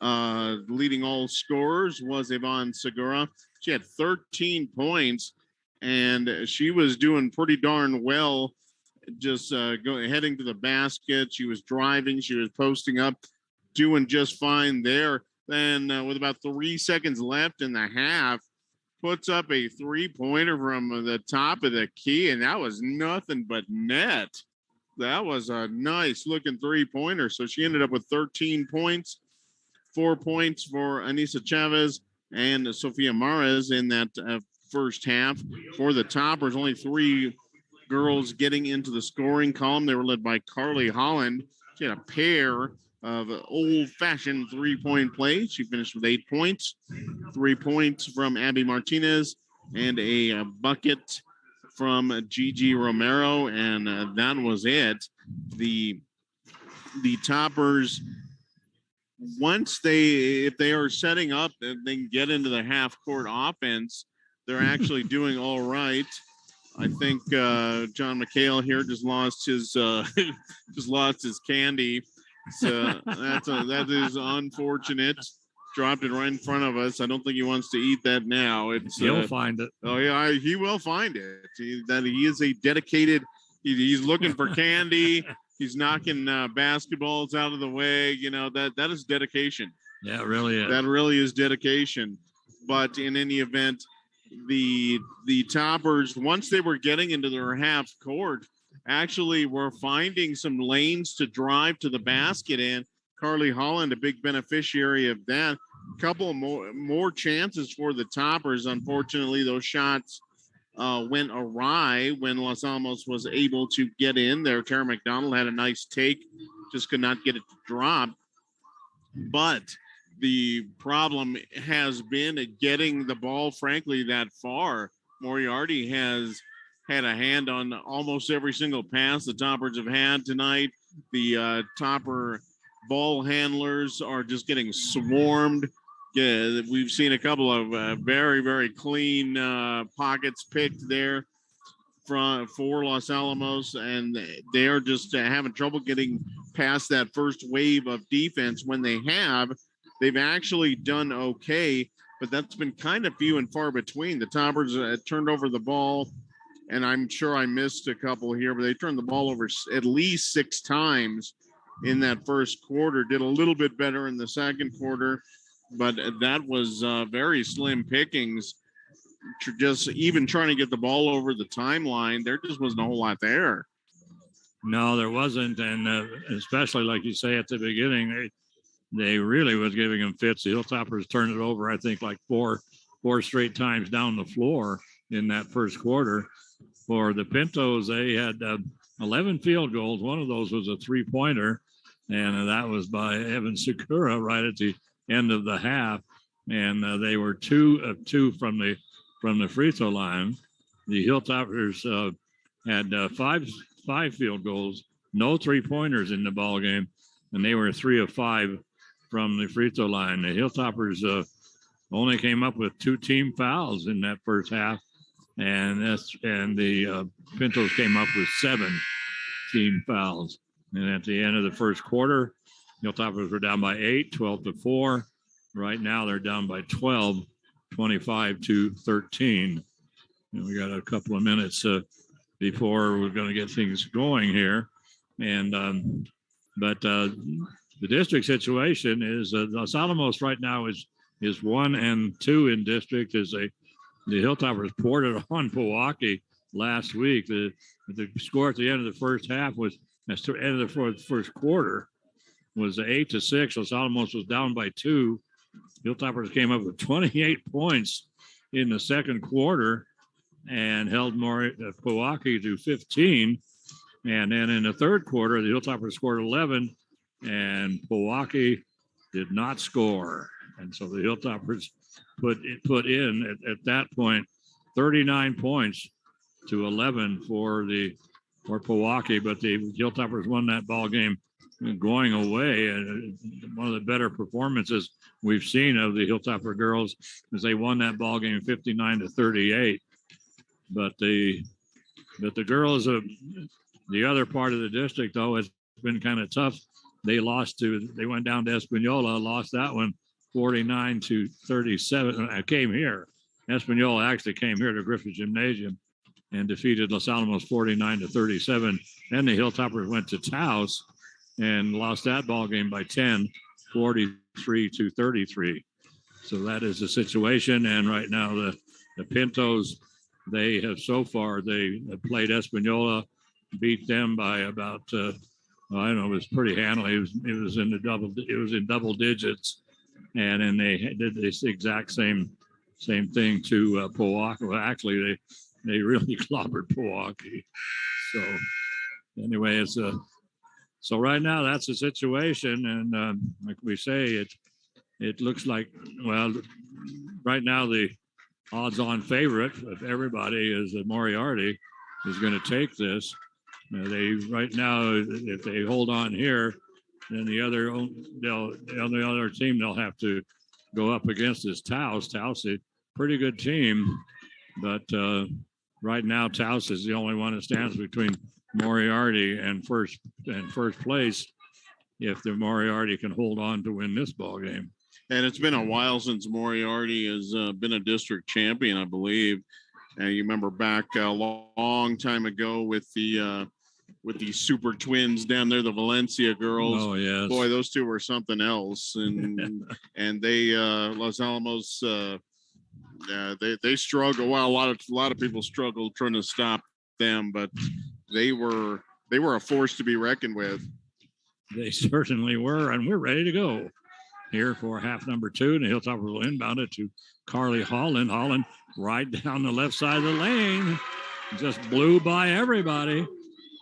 Leading all scorers was Yvonne Segura. She had 13 points, and she was doing pretty darn well. Just heading to the basket. She was driving. She was posting up, doing just fine there. Then with about 3 seconds left in the half, puts up a three-pointer from the top of the key, and that was nothing but net. That was a nice-looking three-pointer. So she ended up with 13 points, 4 points for Anissa Chavez and Sofia Mares in that first half. For the Toppers, only 3 girls getting into the scoring column. They were led by Carly Holland. She had a pair of old-fashioned three-point plays. She finished with 8 points. 3 points from Abby Martinez and a bucket from Gigi Romero, and that was it. The Toppers, if they are setting up and they can get into the half-court offense, they're actually doing all right. I think John McHale here just lost his candy. So that is unfortunate. Dropped it right in front of us. I don't think he wants to eat that now. He'll find it. Oh yeah, he will find it. He is a dedicated. He's looking for candy. He's knocking basketballs out of the way. You know, that is dedication. Yeah, it really is. That really is dedication. But in any event, the Toppers, once they were getting into their half court, actually were finding some lanes to drive to the basket in. Carly Holland, a big beneficiary of that. A couple more chances for the Toppers. Unfortunately, those shots went awry when Los Alamos was able to get in there. Tara McDonald had a nice take, just could not get it to drop. But the problem has been getting the ball, frankly, that far. Moriarty has had a hand on almost every single pass the Toppers have had tonight. The Topper ball handlers are just getting swarmed. Yeah, we've seen a couple of very, very clean pockets picked there for Los Alamos, and they are just having trouble getting past that first wave of defense. When they have, they've actually done okay, but that's been kind of few and far between. The Toppers turned over the ball, and I'm sure I missed a couple here, but they turned the ball over at least 6 times in that first quarter. Did a little bit better in the second quarter, but that was very slim pickings. Just even trying to get the ball over the timeline, there just wasn't a whole lot there. No, there wasn't, and especially like you say at the beginning, they really was giving them fits. The Hilltoppers turned it over, I think, like four straight times down the floor in that first quarter. For the Pintos, they had 11 field goals. One of those was a 3-pointer, and that was by Yvonne Segura right at the end of the half. And they were 2 of 2 from the free throw line. The Hilltoppers had five field goals, no 3-pointers in the ball game, and they were 3 of 5 from the free throw line. The Hilltoppers only came up with 2 team fouls in that first half, and the Pintos came up with 7 team fouls. And at the end of the first quarter, Hilltoppers were down by 8, 12-4. Right now they're down by 12, 25-13. And we got a couple of minutes before we're going to get things going here. And but the district situation is Los Alamos right now is 1-2 in district. The Hilltoppers poured it on Milwaukee last week. The score at the end of the first half was at the end of the first quarter was 8-6. Los Alamos was down by 2. Hilltoppers came up with 28 points in the second quarter and held Milwaukee to 15. And then in the third quarter, the Hilltoppers scored 11, and Milwaukee did not score. And so the Hilltoppers put in at that point 39 points to 11 for Milwaukee, but the Hilltoppers won that ball game going away. And one of the better performances we've seen of the Hilltopper girls is they won that ball game 59-38. But the girls of the other part of the district, though, it's been kind of tough. They went down to Espanola, lost that one 49-37. I came here. Espanola actually came here to Griffith Gymnasium and defeated Los Alamos 49-37. Then the Hilltoppers went to Taos and lost that ball game by 10, 43-33. So that is the situation. And right now the Pintos, they have played Espanola, beat them by about I don't know, it was pretty handily. It was in double digits, and then they did this exact same thing to Milwaukee. Well, actually, they really clobbered Milwaukee. So anyway, so right now that's the situation, and like we say, it looks like, well, right now the odds-on favorite of everybody is that Moriarty is going to take this. They right now, if they hold on here, then the other team they'll have to go up against is Taos. Taos is a pretty good team, but right now Taos is the only one that stands between Moriarty and first place. If the Moriarty can hold on to win this ball game. And it's been a while since Moriarty has been a district champion, I believe. You remember back a long time ago with the Super Twins down there, the Valencia girls. Oh yes, boy, those two were something else. And and they Los Alamos they struggle. Well, a lot of people struggled trying to stop them, but they were a force to be reckoned with. They certainly were, and we're ready to go here for half number 2. And the Hilltoppers will inbound it to Carly Holland. Holland right down the left side of the lane, just blew by everybody,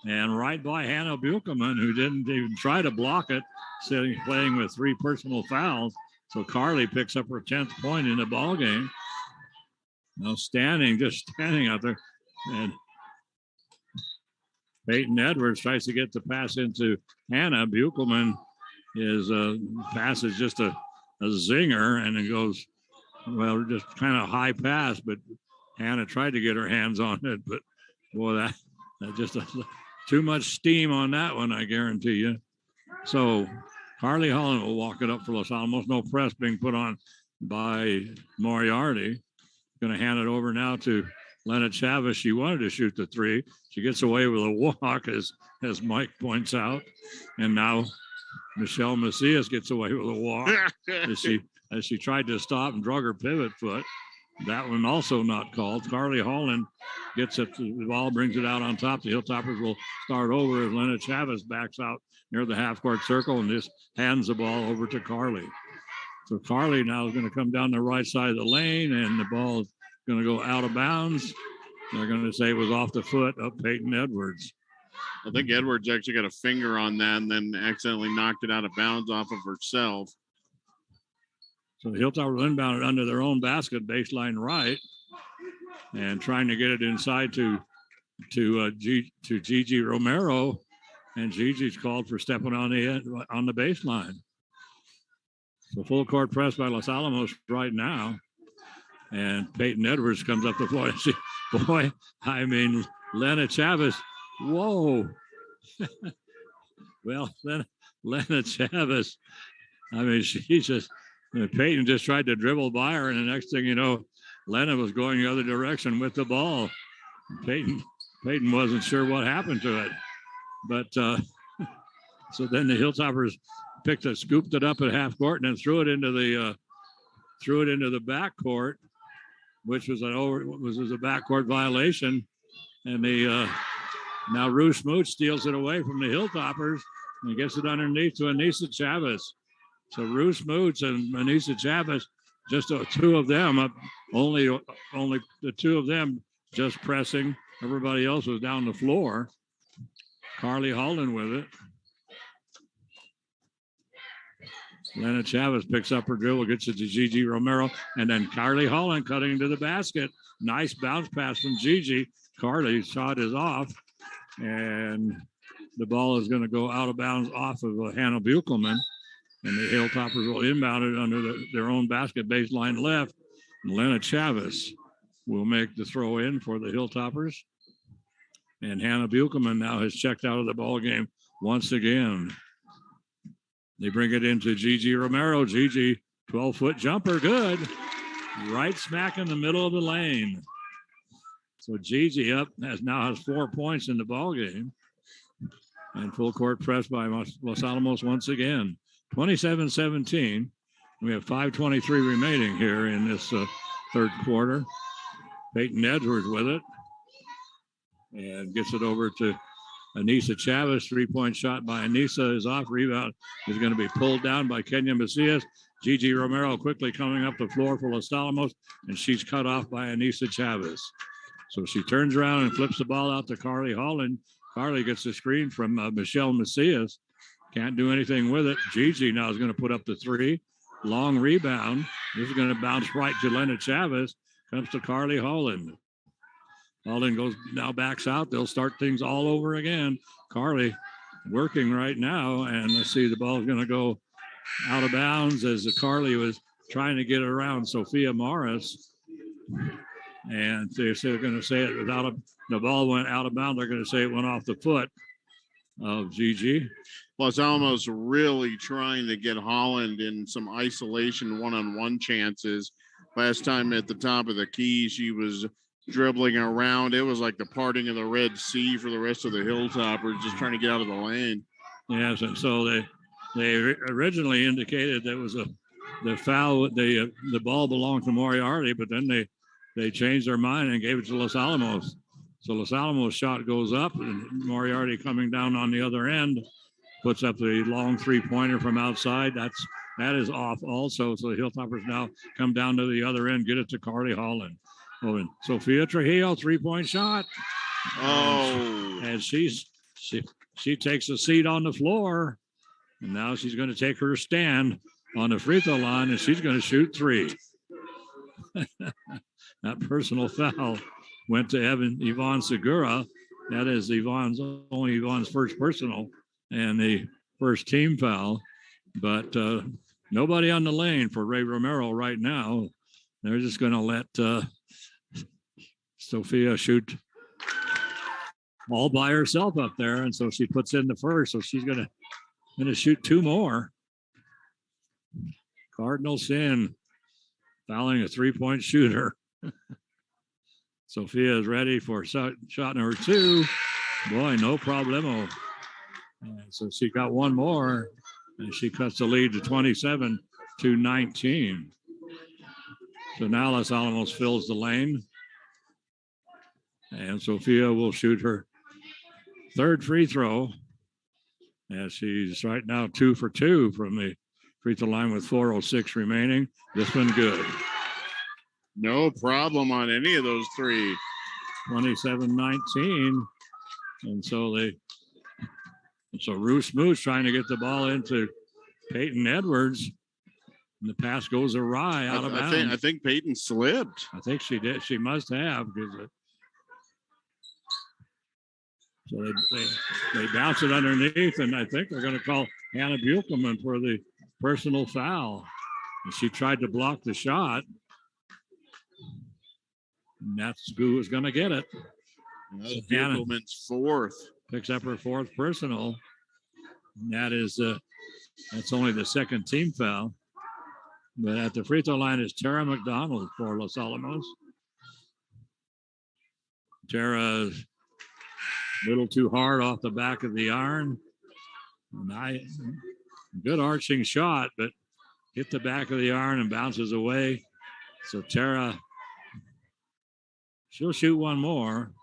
and right by Hannah Buchelman, who didn't even try to block it, playing with 3 personal fouls. So Carly picks up her 10th point in the ball game. Now standing out there, and Peyton Edwards tries to get the pass into Hannah. Buchelman is pass is just a zinger, and it goes, well, just kind of high pass, but Hannah tried to get her hands on it, but boy, that just too much steam on that one, I guarantee you. So Carly Holland will walk it up for Los Alamos. No press being put on by Moriarty. Going to hand it over now to Lena Chavez. She wanted to shoot the 3. She gets away with a walk, as Mike points out. And now Michelle Macias gets away with a walk as she tried to stop and drug her pivot foot. That one also not called. Carly Holland gets it. The ball, brings it out on top. The Hilltoppers will start over as Lena Chavez backs out near the half-court circle and just hands the ball over to Carly. So Carly now is going to come down the right side of the lane, and the ball is going to go out of bounds. They're going to say it was off the foot of Peyton Edwards. I think Edwards actually got a finger on that and then accidentally knocked it out of bounds off of herself. So the Hilltoppers inbound it under their own basket, baseline right, and trying to get it inside to Gigi Romero, and Gigi's called for stepping on the baseline. So full court press by Los Alamos right now. And Peyton Edwards comes up the floor. Boy, I mean, Lena Chavez. Whoa. Well, Lena Chavez, I mean, Peyton just tried to dribble by her, and the next thing you know, Lena was going the other direction with the ball. Peyton wasn't sure what happened to it. But so then the Hilltoppers scooped it up at half court and then threw it into the back court, which was a backcourt violation. And now Rue Smoot steals it away from the Hilltoppers and gets it underneath to Anissa Chavez. So Rue Smoot and Anissa Chavez, just the 2 of them, only the 2 of them just pressing. Everybody else was down the floor. Carly Holland with it. Lena Chavez picks up her dribble, gets it to Gigi Romero, and then Carly Holland cutting to the basket. Nice bounce pass from Gigi. Carly's shot is off, and the ball is going to go out of bounds off of Hannah Buchelman, and the Hilltoppers will inbound it under their own basket, baseline left. And Lena Chavez will make the throw in for the Hilltoppers, and Hannah Buchelman now has checked out of the ball game once again. They bring it into Gigi Romero. Gigi, 12-foot jumper, good. Right smack in the middle of the lane. So Gigi now has 4 points in the ball game. And full court press by Los Alamos once again. 27-17. We have 5:23 remaining here in this third quarter. Peyton Edwards with it. And gets it over to Anissa Chavez. 3-point shot by Anissa is off. Rebound is going to be pulled down by Kenya Macias. Gigi Romero quickly coming up the floor for Los Alamos, and she's cut off by Anissa Chavez. So she turns around and flips the ball out to Carly Holland. Carly gets the screen from Michelle Macias. Can't do anything with it. Gigi now is going to put up the 3. Long rebound. This is going to bounce right to Lena Chavez. comes to Carly Holland. Holland backs out. They'll start things all over again. Carly working right now, and let's see, the ball's going to go out of bounds as Carly was trying to get around Sophia Morris. And they're going to say it the ball went out of bounds. They're going to say it went off the foot of Gigi. Los Alamos really trying to get Holland in some isolation one-on-one chances. Last time at the top of the key, she was dribbling around. It was like the parting of the Red Sea for the rest of the Hilltoppers, just trying to get out of the lane. Yes, and so they originally indicated that was the foul. The ball belonged to Moriarty, but then they changed their mind and gave it to Los Alamos. So Los Alamos shot goes up, and Moriarty coming down on the other end puts up the long three-pointer from outside. That is off also. So the Hilltoppers now come down to the other end, get it to Carly Holland. Oh, and Sophia Trujillo, three-point shot. Oh. And she takes a seat on the floor, and now she's going to take her stand on the free throw line, and she's going to shoot three. That personal foul went to Yvonne Segura. That is Yvonne's first personal and the first team foul. But nobody on the lane for Ray Romero right now. They're just going to let Sophia shoot all by herself up there, and so she puts in the first. So she's going to shoot two more. Cardinal sin, fouling a three-point shooter. Sophia is ready for shot number two. Boy, no problemo. And so she got one more, and she cuts the lead to 27-19. So now Los Alamos fills the lane. And Sophia will shoot her third free throw. And she's right now 2 for 2 from the free throw line with 4:06 remaining. This one good. No problem on any of those three. 27-19. And so Rue Smooth trying to get the ball into Peyton Edwards. And the pass goes awry out of bounds. I think Peyton slipped. I think she did. She must have. So they bounce it underneath, and I think they're going to call Hannah Buchelman for the personal foul. And she tried to block the shot. And that's who was going to get it. So Buchelman's fourth. Picks up her fourth personal. And that's only the second team foul. But at the free throw line is Tara Mcdonald for Los Alamos. Tara's a little too hard off the back of the iron. Good arching shot, but hit the back of the iron and bounces away. So Tara, she'll shoot one more.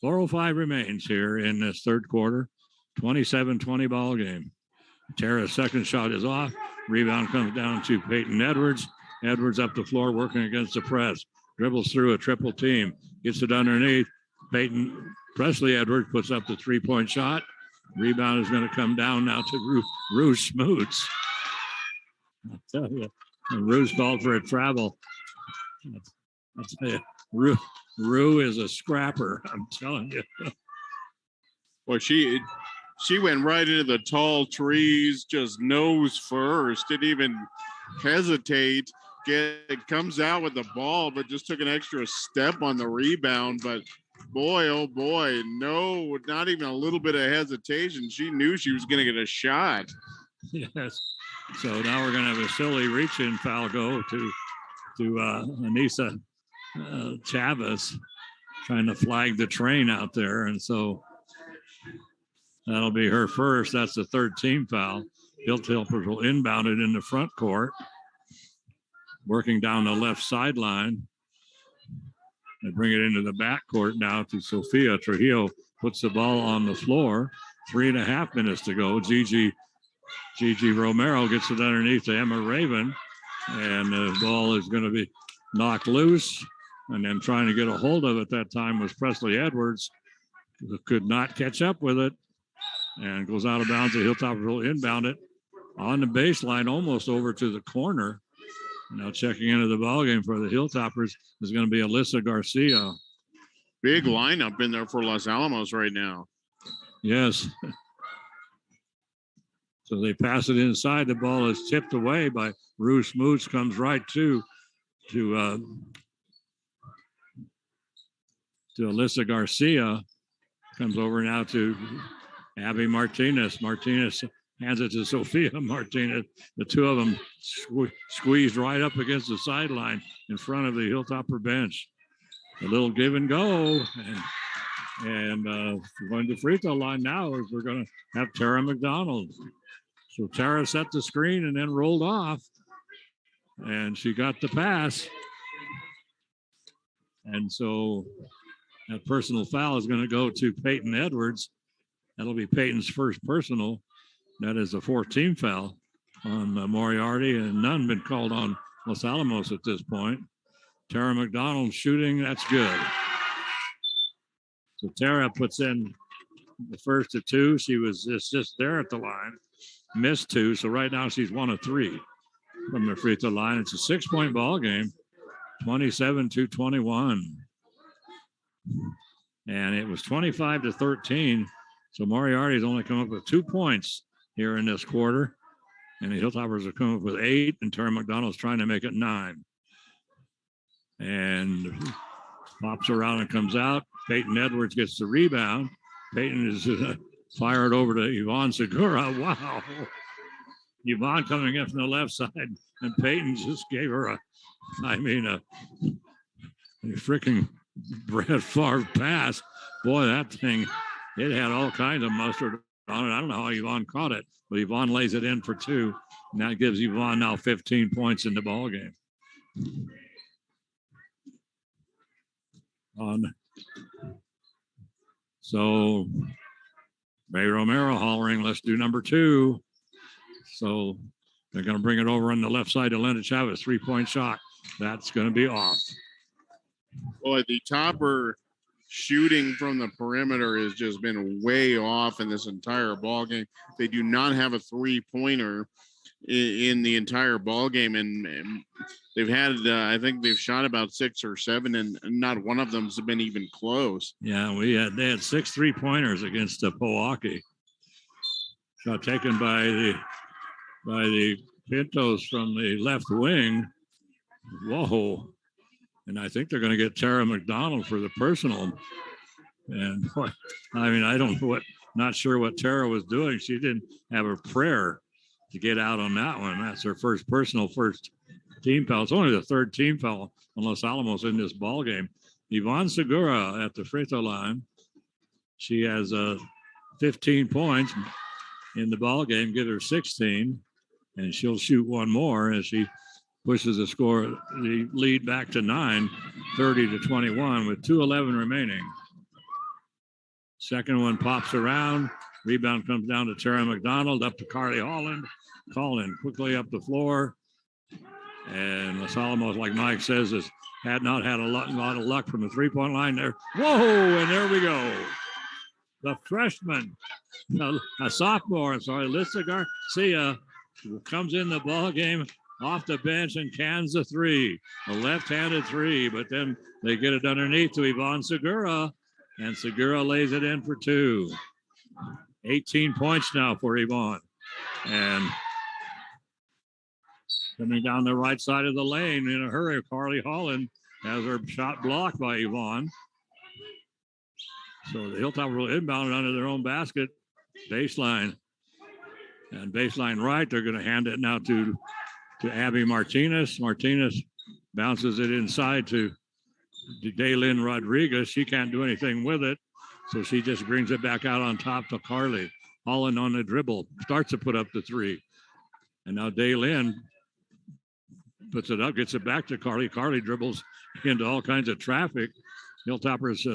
4:05 remains here in this third quarter. 27-20 ball game. Tara's second shot is off. Rebound comes down to Peyton Edwards. Edwards up the floor working against the press. Dribbles through a triple team. Gets it underneath. Presley Edwards puts up the three-point shot. Rebound is going to come down now to Rouge Smoots. I tell you, and Rouge called for a travel. I tell you, Rue is a scrapper. I'm telling you. Well, she went right into the tall trees, just nose first. Didn't even hesitate. Comes out with the ball, but just took an extra step on the rebound. But boy, oh boy, no, not even a little bit of hesitation. She knew she was going to get a shot. Yes. So now we're going to have a silly reach-in foul go to Anissa Chavez, trying to flag the train out there. And so that'll be her first. That's the third team foul. Hilltoppers will inbound it in the front court. Working down the left sideline. They bring it into the backcourt now to Sophia Trujillo. Puts the ball on the floor. 3.5 minutes to go. Gigi Romero gets it underneath to Emma Raven. And the ball is going to be knocked loose. And then trying to get a hold of it that time was Presley Edwards, who could not catch up with it. And goes out of bounds. The Hilltoppers will inbound it on the baseline, almost over to the corner. Now checking into the ballgame for the Hilltoppers is going to be Alyssa Garcia. Big lineup in there for Los Alamos right now. Yes. So they pass it inside. The ball is tipped away by Ruth Smoots, comes right to Alyssa Garcia. Comes over now to Abby Martinez. Martinez hands it to Sophia Martinez. The two of them squeezed right up against the sideline in front of the Hilltopper bench. A little give and go. And going to free throw line now is we're going to have Tara McDonald. So Tara set the screen and then rolled off. And she got the pass. And so that personal foul is going to go to Peyton Edwards. That'll be Peyton's first personal. That is a 14 foul on Moriarty, and none been called on Los Alamos at this point. Tara McDonald shooting, that's good. So Tara puts in the first of two. She was just there at the line, missed two. So right now she's 1 of 3 from the free throw line. It's a 6-point ball game, 27-21. And it was 25-13. So Moriarty's only come up with 2 points here in this quarter. And the Hilltoppers have come up with 8, and Tara McDonald's trying to make it 9. And pops around and comes out. Peyton Edwards gets the rebound. Peyton is fired over to Yvonne Segura. Wow. Yvonne coming in from the left side, and Peyton just gave her a freaking Brett Favre pass. Boy, that thing, it had all kinds of mustard on it. I don't know how Yvonne caught it, but Yvonne lays it in for 2. And that gives Yvonne now 15 points in the ball game. So Ray Romero hollering, let's do number 2. So they're going to bring it over on the left side to Linda Chavez. 3-point shot. That's going to be off. Boy, the Topper shooting from the perimeter has just been way off in this entire ball game. They do not have a 3-pointer in the entire ball game, and they've had I think they've shot about 6 or 7, and not one of them's been even close. Yeah, they had 6 3-pointers against Powauke. Shot taken by the Pintos from the left wing. Whoa. And I think they're going to get Tara McDonald for the personal. And I don't know not sure what Tara was doing. She didn't have a prayer to get out on that one. That's her first personal, first team foul. It's only the 3rd team foul on Los Alamos in this ball game. Yvonne Segura at the free throw line. She has 15 points in the ball game, give her 16, and she'll shoot one more as she pushes the lead back to 9, 30-21 with 2:11 remaining. Second one pops around. Rebound comes down to Tara McDonald, up to Carly Holland. Holland quickly up the floor. And Los Alamos, like Mike says, had not had a lot of luck from the 3-point line there. Whoa, and there we go. The freshman, a sophomore, Alyssa Garcia, comes in the ball game off the bench and cans the 3, a left-handed 3, but then they get it underneath to Yvonne Segura, and Segura lays it in for 2. 18 points now for Yvonne. And coming down the right side of the lane in a hurry, Carly Holland has her shot blocked by Yvonne. So the Hilltopper will inbound it under their own basket, baseline. And baseline right, they're going to hand it now to Abby Martinez. Martinez bounces it inside to Daylin Rodriguez. She can't do anything with it, so she just brings it back out on top to Carly. Holland on the dribble, starts to put up the 3. And now Daylin puts it up, gets it back to Carly. Carly dribbles into all kinds of traffic. Hilltopper's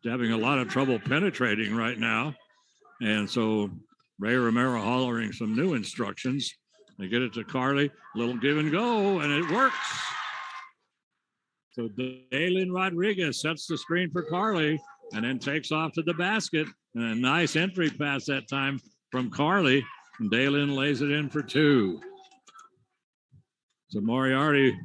having a lot of trouble penetrating right now. And so Ray Romero hollering some new instructions. They get it to Carly, little give and go, and it works. So Daylin Rodriguez sets the screen for Carly and then takes off to the basket. And a nice entry pass that time from Carly. And Daylin lays it in for 2. So Moriarty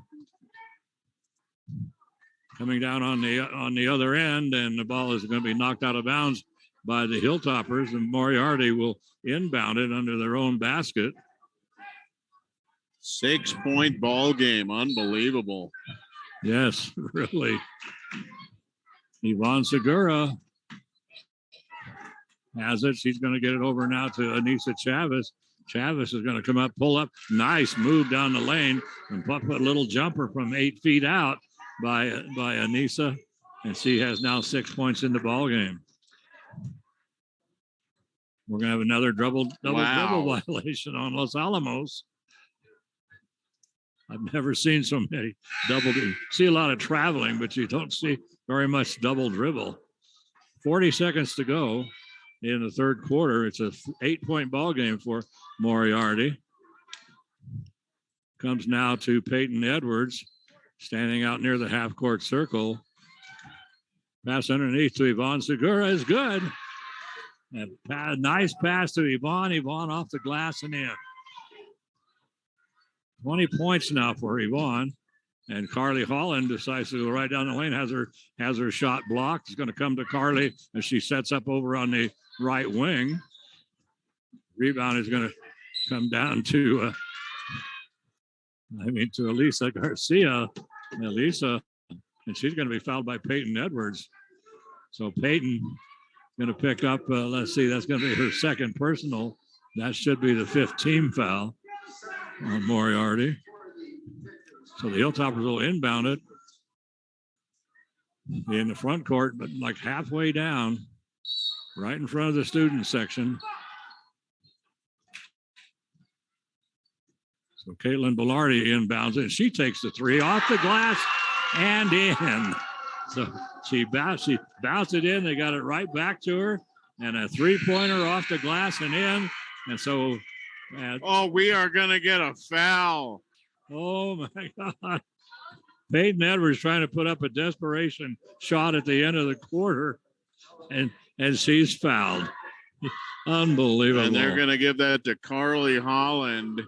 coming down on the other end, and the ball is going to be knocked out of bounds by the Hilltoppers, and Moriarty will inbound it under their own basket. 6-point ball game. Unbelievable. Yes, really. Yvonne Segura has it. She's going to get it over now to Anissa Chavez. Chavez is going to come up, pull up. Nice move down the lane, and put a little jumper from 8 feet out by Anissa, and she has now 6 points in the ball game. We're going to have another double dribble violation on Los Alamos. I've never seen so many double. See a lot of traveling, but you don't see very much double dribble. 40 seconds to go in the third quarter. It's a 8-point ball game for Moriarty. Comes now to Peyton Edwards, standing out near the half-court circle. Pass underneath to Yvonne Segura is good. A nice pass to Yvonne. Yvonne off the glass and in. 20 points now for Yvonne. And Carly Holland decides to go right down the lane, has her shot blocked. It's going to come to Carly as she sets up over on the right wing. Rebound is going to come down to Elisa Garcia. Elisa, and she's going to be fouled by Peyton Edwards. So Peyton going to pick up, let's see, that's going to be her second personal. That should be the 5th team foul on Moriarty. So the Hilltoppers will inbound it in the front court, but like halfway down, right in front of the student section. So Caitlin Bellardi inbounds it, and she takes the 3 off the glass and in. So she bounced it in. They got it right back to her, and a 3-pointer off the glass and in. And so, we are going to get a foul. Oh my God. Peyton Edwards trying to put up a desperation shot at the end of the quarter, and she's fouled. Unbelievable. And they're going to give that to Carly Holland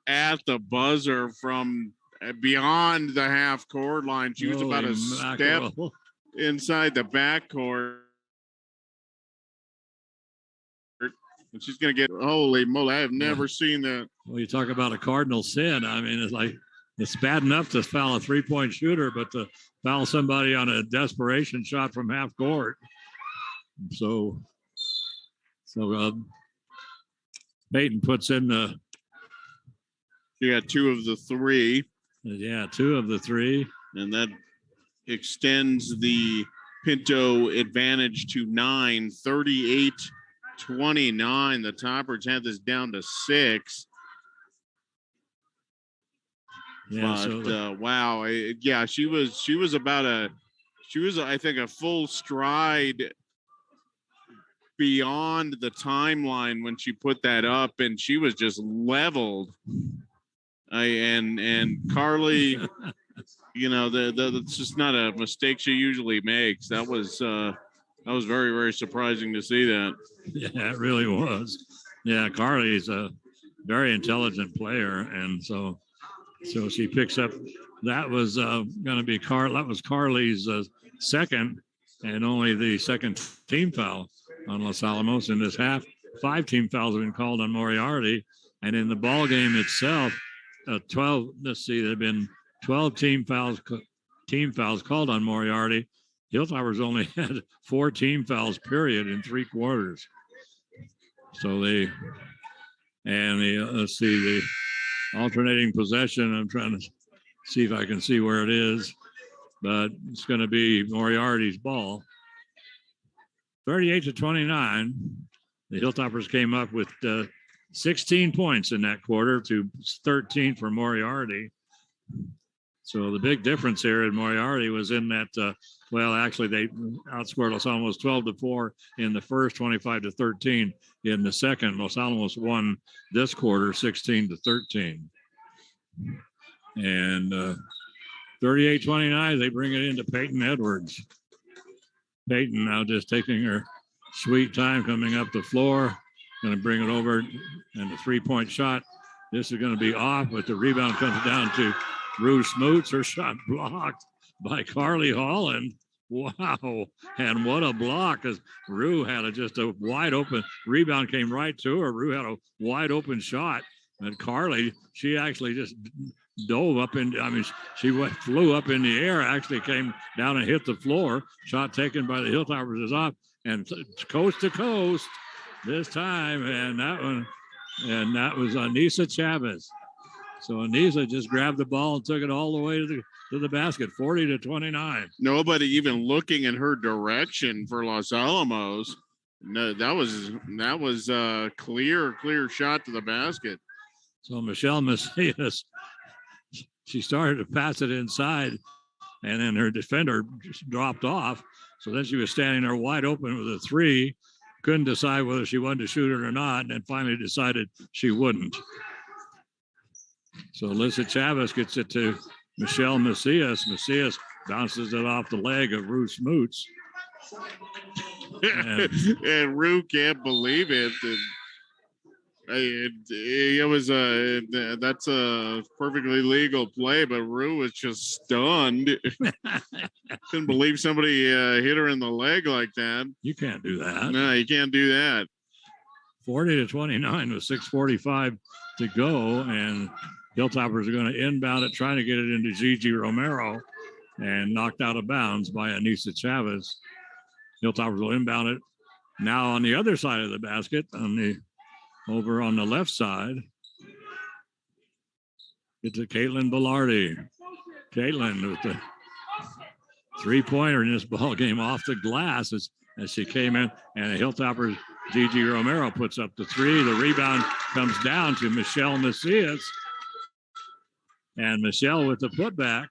at the buzzer from beyond the half court line. She was about a step inside the backcourt. And she's going to get, holy moly, I have never seen that. Well, you talk about a cardinal sin. I mean, it's bad enough to foul a 3-point shooter, but to foul somebody on a desperation shot from half court. So Peyton puts in she got 2 of the 3. Yeah, 2 of the 3. And that extends the Pinto advantage to 9, 38-29. The Toppers had this down to 6. Yeah, but wow, she was I think a full stride beyond the timeline when she put that up, and she was just leveled. And Carly, that's just not a mistake she usually makes. That was very, very surprising to see that. Yeah, it really was. Yeah, Carly's a very intelligent player, and so she picks up. That was going to be That was Carly's second, and only the second team foul on Los Alamos in this half. 5 team fouls have been called on Moriarty, and in the ball game itself, 12. Let's see, there have been 12 team fouls called on Moriarty. Hilltoppers only had 4 team fouls, period, in 3 quarters. So let's see, the alternating possession. I'm trying to see if I can see where it is, but it's going to be Moriarty's ball. 38-29. The Hilltoppers came up with 16 points in that quarter to 13 for Moriarty. So the big difference here in Moriarty was in that, actually they outscored Los Alamos 12-4 in the first, 25-13 in the second. Los Alamos won this quarter 16-13. And 38-29, they bring it into Peyton Edwards. Peyton now just taking her sweet time coming up the floor. Going to bring it over, and the 3-point shot This is going to be off, but the rebound comes down to Rue Smoots. Her shot blocked by Carly Holland. Wow. And what a block, because Rue had just a wide open rebound, came right to her. Rue had a wide open shot. And Carly, she actually just dove up she flew up in the air, actually came down and hit the floor. Shot taken by the Hilltoppers is off, and coast to coast this time. And that was Anissa Chavez. So Anissa just grabbed the ball and took it all the way to the basket, 40-29. Nobody even looking in her direction for Los Alamos. No, that was a clear shot to the basket. So Michelle Macias, she started to pass it inside, and then her defender just dropped off. So then she was standing there wide open with a three, couldn't decide whether she wanted to shoot it or not, and then finally decided she wouldn't. So Alyssa Chavez gets it to Michelle Macias. Macias bounces it off the leg of Rue Smoots. And Rue can't believe it. That's a perfectly legal play, but Rue was just stunned. Couldn't believe somebody hit her in the leg like that. You can't do that. No, you can't do that. 40-29 with 6:45 to go, and Hilltoppers are going to inbound it, trying to get it into Gigi Romero, and knocked out of bounds by Anissa Chavez. Hilltoppers will inbound it now on the other side of the basket, over on the left side. It's a Caitlin Bellardi. Caitlin with the three-pointer in this ball game off the glass as she came in, and the Hilltoppers, Gigi Romero puts up the three. The rebound comes down to Michelle Macias. And Michelle with the putback.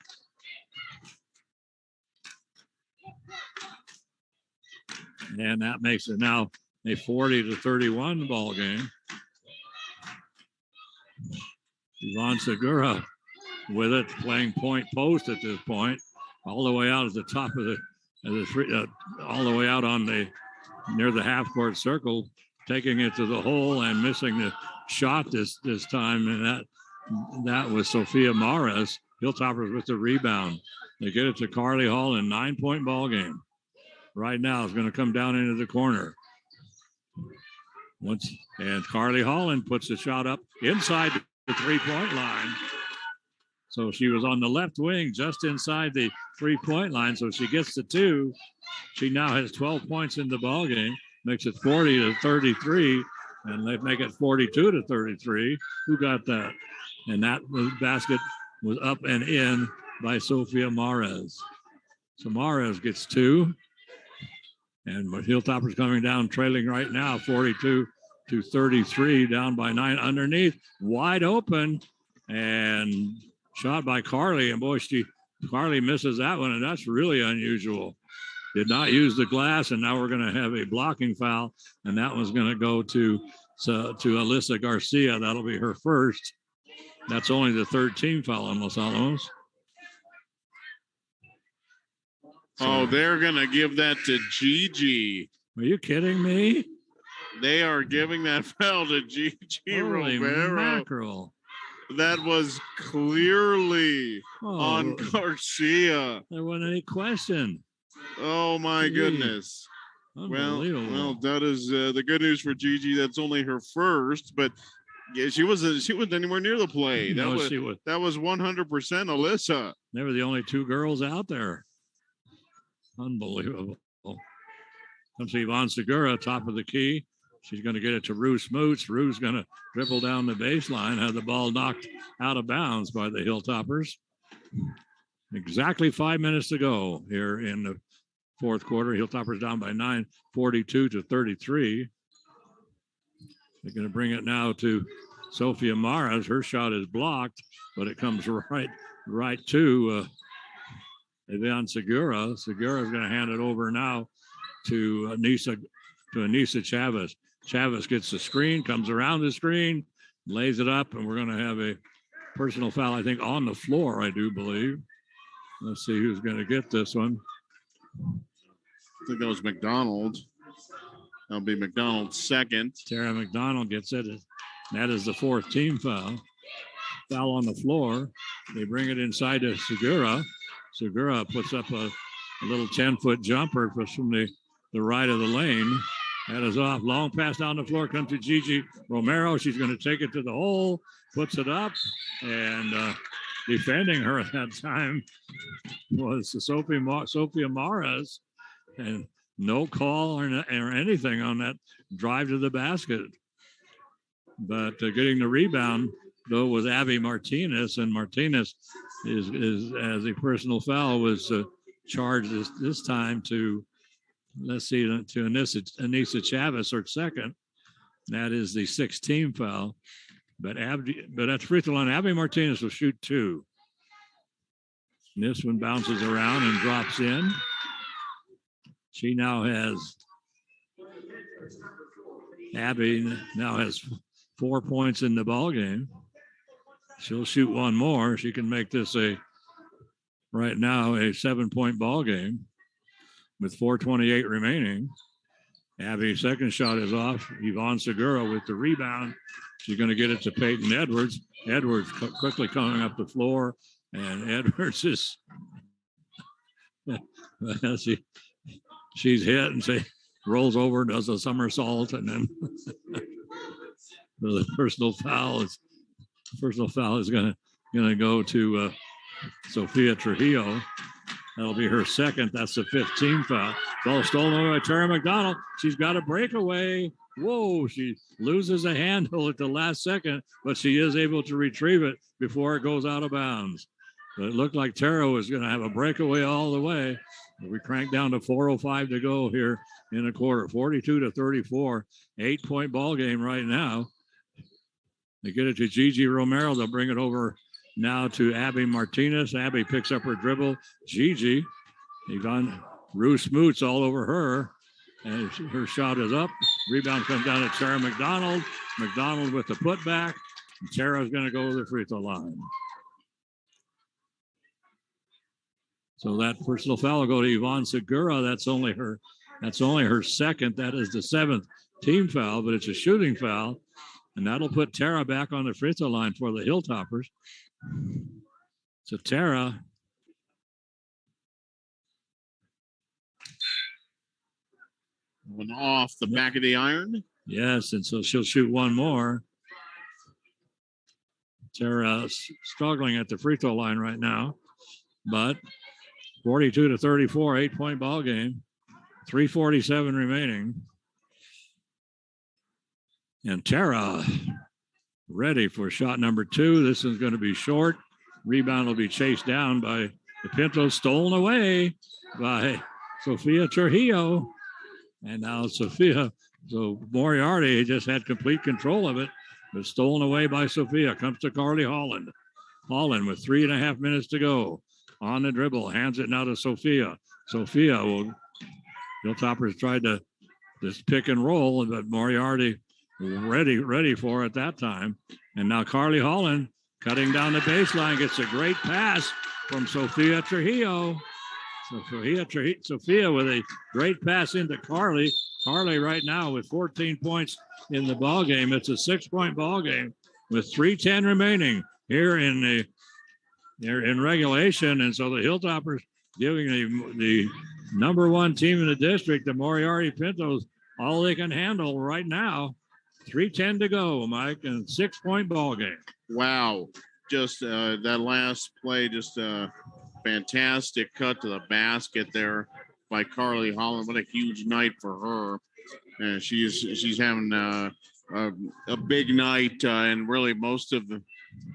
And that makes it now a 40-31 ball game. Yvonne Segura with it, playing point post at this point, all the way out at the top of all the way out on near the half court circle, taking it to the hole and missing the shot this time, and that was Sophia Mares. Hilltoppers with the rebound. They get it to Carly Hall in 9-point ball game. Right now it's going to come down into the corner. And Carly Holland puts the shot up inside the three-point line. So she was on the left wing just inside the three-point line. So she gets the two. She now has 12 points in the ball game, makes it 40-33, and they make it 42-33. Who got that? And that basket was up and in by Sophia Mares. So Mares gets two. And Hilltoppers coming down, trailing right now, 42-33, down by 9 underneath. Wide open, and shot by Carly. And boy, Carly misses that one, and that's really unusual. Did not use the glass, and now we're going to have a blocking foul, and that one's going to go to Alyssa Garcia. That'll be her first. That's only the third team foul on Los Alamos. Oh, they're going to give that to Gigi. Are you kidding me? They are giving that foul to Gigi Holy Romero. Mackerel. That was clearly on Garcia. There wasn't any question. Oh, my goodness. Unbelievable. Well, that is the good news for Gigi. That's only her first, but yeah, she wasn't anywhere near the play. That was 100% Alyssa. They were the only two girls out there. Unbelievable. Comes Yvonne Segura, top of the key. She's going to get it to Rue Smoots. Rue's going to dribble down the baseline, have the ball knocked out of bounds by the Hilltoppers. Exactly 5 minutes to go here in the fourth quarter. Hilltoppers down by 9, 42-33. They're going to bring it now to Sophia Mares. Her shot is blocked, but it comes right to Yvonne Segura. Segura is going to hand it over now to Anissa Chavez. Chavez gets the screen, comes around the screen, lays it up, and we're going to have a personal foul, I think, on the floor, I do believe. Let's see who's going to get this one. I think that was Mcdonald. That'll be McDonald's second. Tara McDonald gets it. That is the fourth team foul. foul on the floor. They bring it inside to Segura. Segura puts up a little 10-foot jumper from the right of the lane. That is off. Long pass down the floor comes to Gigi Romero. She's going to take it to the hole, puts it up, and defending her at that time was Sophia Maras, and no call or anything on that drive to the basket. But getting the rebound, though, was Abby Martinez, and Martinez is as a personal foul was charged this time to, let's see, to Anissa Chavez, her second. That is the 6th foul. But at the free throw line, Abby Martinez will shoot 2. And this one bounces around and drops in. She now has, Abby now has 4 points in the ball game. She'll shoot one more. She can make this right now a 7-point ball game with 4:28 remaining. Abby's second shot is off. Yvonne Segura with the rebound. She's going to get it to Peyton Edwards. Edwards quickly coming up the floor, and Edwards is she's hit and she rolls over, does a somersault, and then the personal foul is going to go to Sophia Trujillo. That'll be her second. That's the 15th foul. Ball stolen away by Tara Mcdonald. She's got a breakaway. Whoa, she loses a handle at the last second, but she is able to retrieve it before it goes out of bounds. But it looked like Tara was going to have a breakaway all the way. We cranked down to 4:05 to go here in a quarter. 42-34, 8-point ball game right now. They get it to Gigi Romero. They'll bring it over now to Abby Martinez. Abby picks up her dribble. Gigi, Yvonne Roos-Moots all over her. And her shot is up. Rebound comes down to Tara McDonald. McDonald with the putback. And Tara's going to go to the free throw line. So that personal foul will go to Yvonne Segura. That's only her second. That is the 7th team foul, but it's a shooting foul. And that'll put Tara back on the free throw line for the Hilltoppers. So Tara went off the back of the iron. Yes, and so she'll shoot one more. Tara struggling at the free throw line right now, but 42-34, 8-point ball game, 3:47 remaining. And Tara ready for shot number 2. This is going to be short. Rebound will be chased down by the Pintos, stolen away by Sophia Trujillo. And now Sophia, so Moriarty just had complete control of it, but stolen away by Sophia. Comes to Carly Holland. Holland with 3.5 minutes to go. On the dribble, hands it now to Sophia. Sophia will, Hilltoppers tried to just pick and roll, but Moriarty ready for it that time. And now Carly Holland cutting down the baseline, gets a great pass from Sophia Trujillo. Sophia with a great pass into Carly. Carly right now with 14 points in the ball game. It's a 6-point ball game with 3:10 remaining here in regulation. And so the Hilltoppers giving the number 1 team in the district, the Moriarty Pintos, all they can handle right now. 3:10 to go, Mike, and 6-point ball game. Wow. Just that last play, just a fantastic cut to the basket there by Carly Holland. What a huge night for her. And she's having a big night, and really most of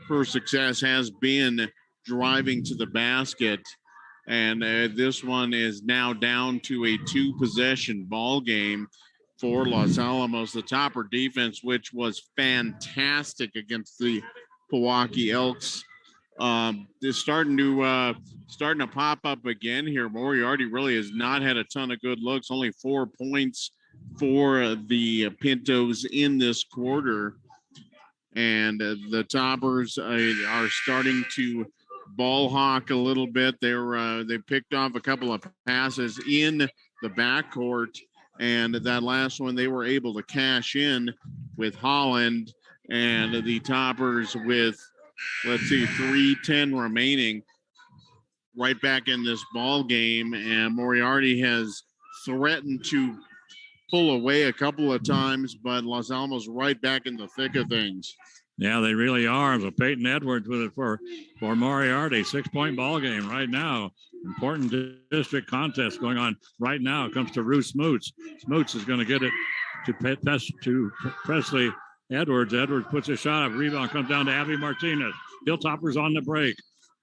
her success has been driving to the basket. And this one is now down to a 2-possession ball game for Los Alamos. The Topper defense, which was fantastic against the Pewaukee Elks, is starting to pop up again here. Moriarty really has not had a ton of good looks. Only 4 points for the Pintos in this quarter, and the Toppers are starting to ball hawk a little bit. They picked off a couple of passes in the backcourt, and that last one they were able to cash in with Holland, and the Toppers with let's see, 3:10 remaining. Right back in this ball game, and Moriarty has threatened to pull away a couple of times, but Los Alamos right back in the thick of things. Yeah, they really are. So Peyton Edwards with it for Moriarty. 6-point ball game right now. Important district contest going on right now. It comes to Rue Smoots. Smoots is going to get it to Presley Edwards. Edwards puts a shot up. Rebound comes down to Abby Martinez. Hilltoppers on the break.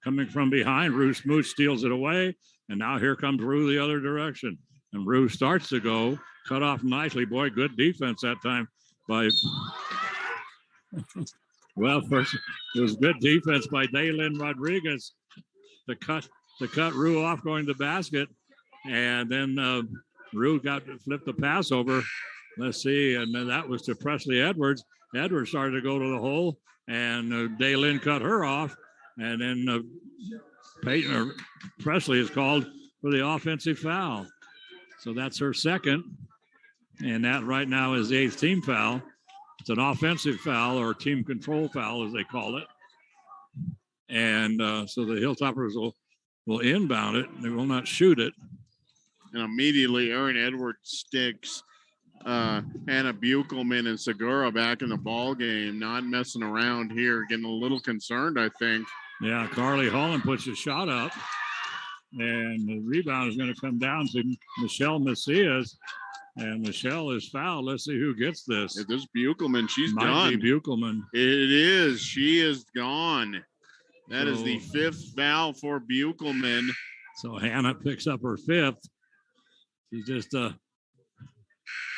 Coming from behind, Rue Smoots steals it away. And now here comes Rue the other direction. And Rue starts to go. Cut off nicely. Boy, good defense that time by... Well, first it was good defense by Daylin Rodriguez to cut Rue off going to the basket, and then Rue flipped the pass over. Let's see, and then that was to Presley Edwards. Edwards started to go to the hole, and Daylin cut her off, and then Presley is called for the offensive foul. So that's her second, and that right now is the 8th team foul. It's an offensive foul or team control foul, as they call it. And so the Hilltoppers will inbound it. They will not shoot it. And immediately Erin Edwards sticks Hannah Buchelman and Segura back in the ball game, not messing around here, getting a little concerned, I think. Yeah, Carly Holland puts a shot up. And the rebound is going to come down to Michelle Macias. And Michelle is fouled. Let's see who gets this. If this Buchelman, she's Might done. Be Buchelman. It is. She is gone. That is the 5th foul for Buchelman. So Hannah picks up her 5th. She's just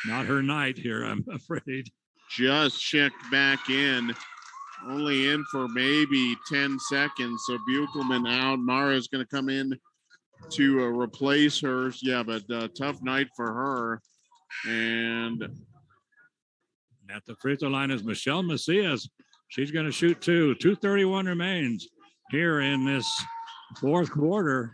not her night here, I'm afraid. Just checked back in. Only in for maybe 10 seconds. So Buchelman out. Mara's going to come in to replace her. Yeah, but tough night for her. And at the free throw line is Michelle Macias. She's going to shoot 2. 2:31 remains here in this 4th quarter.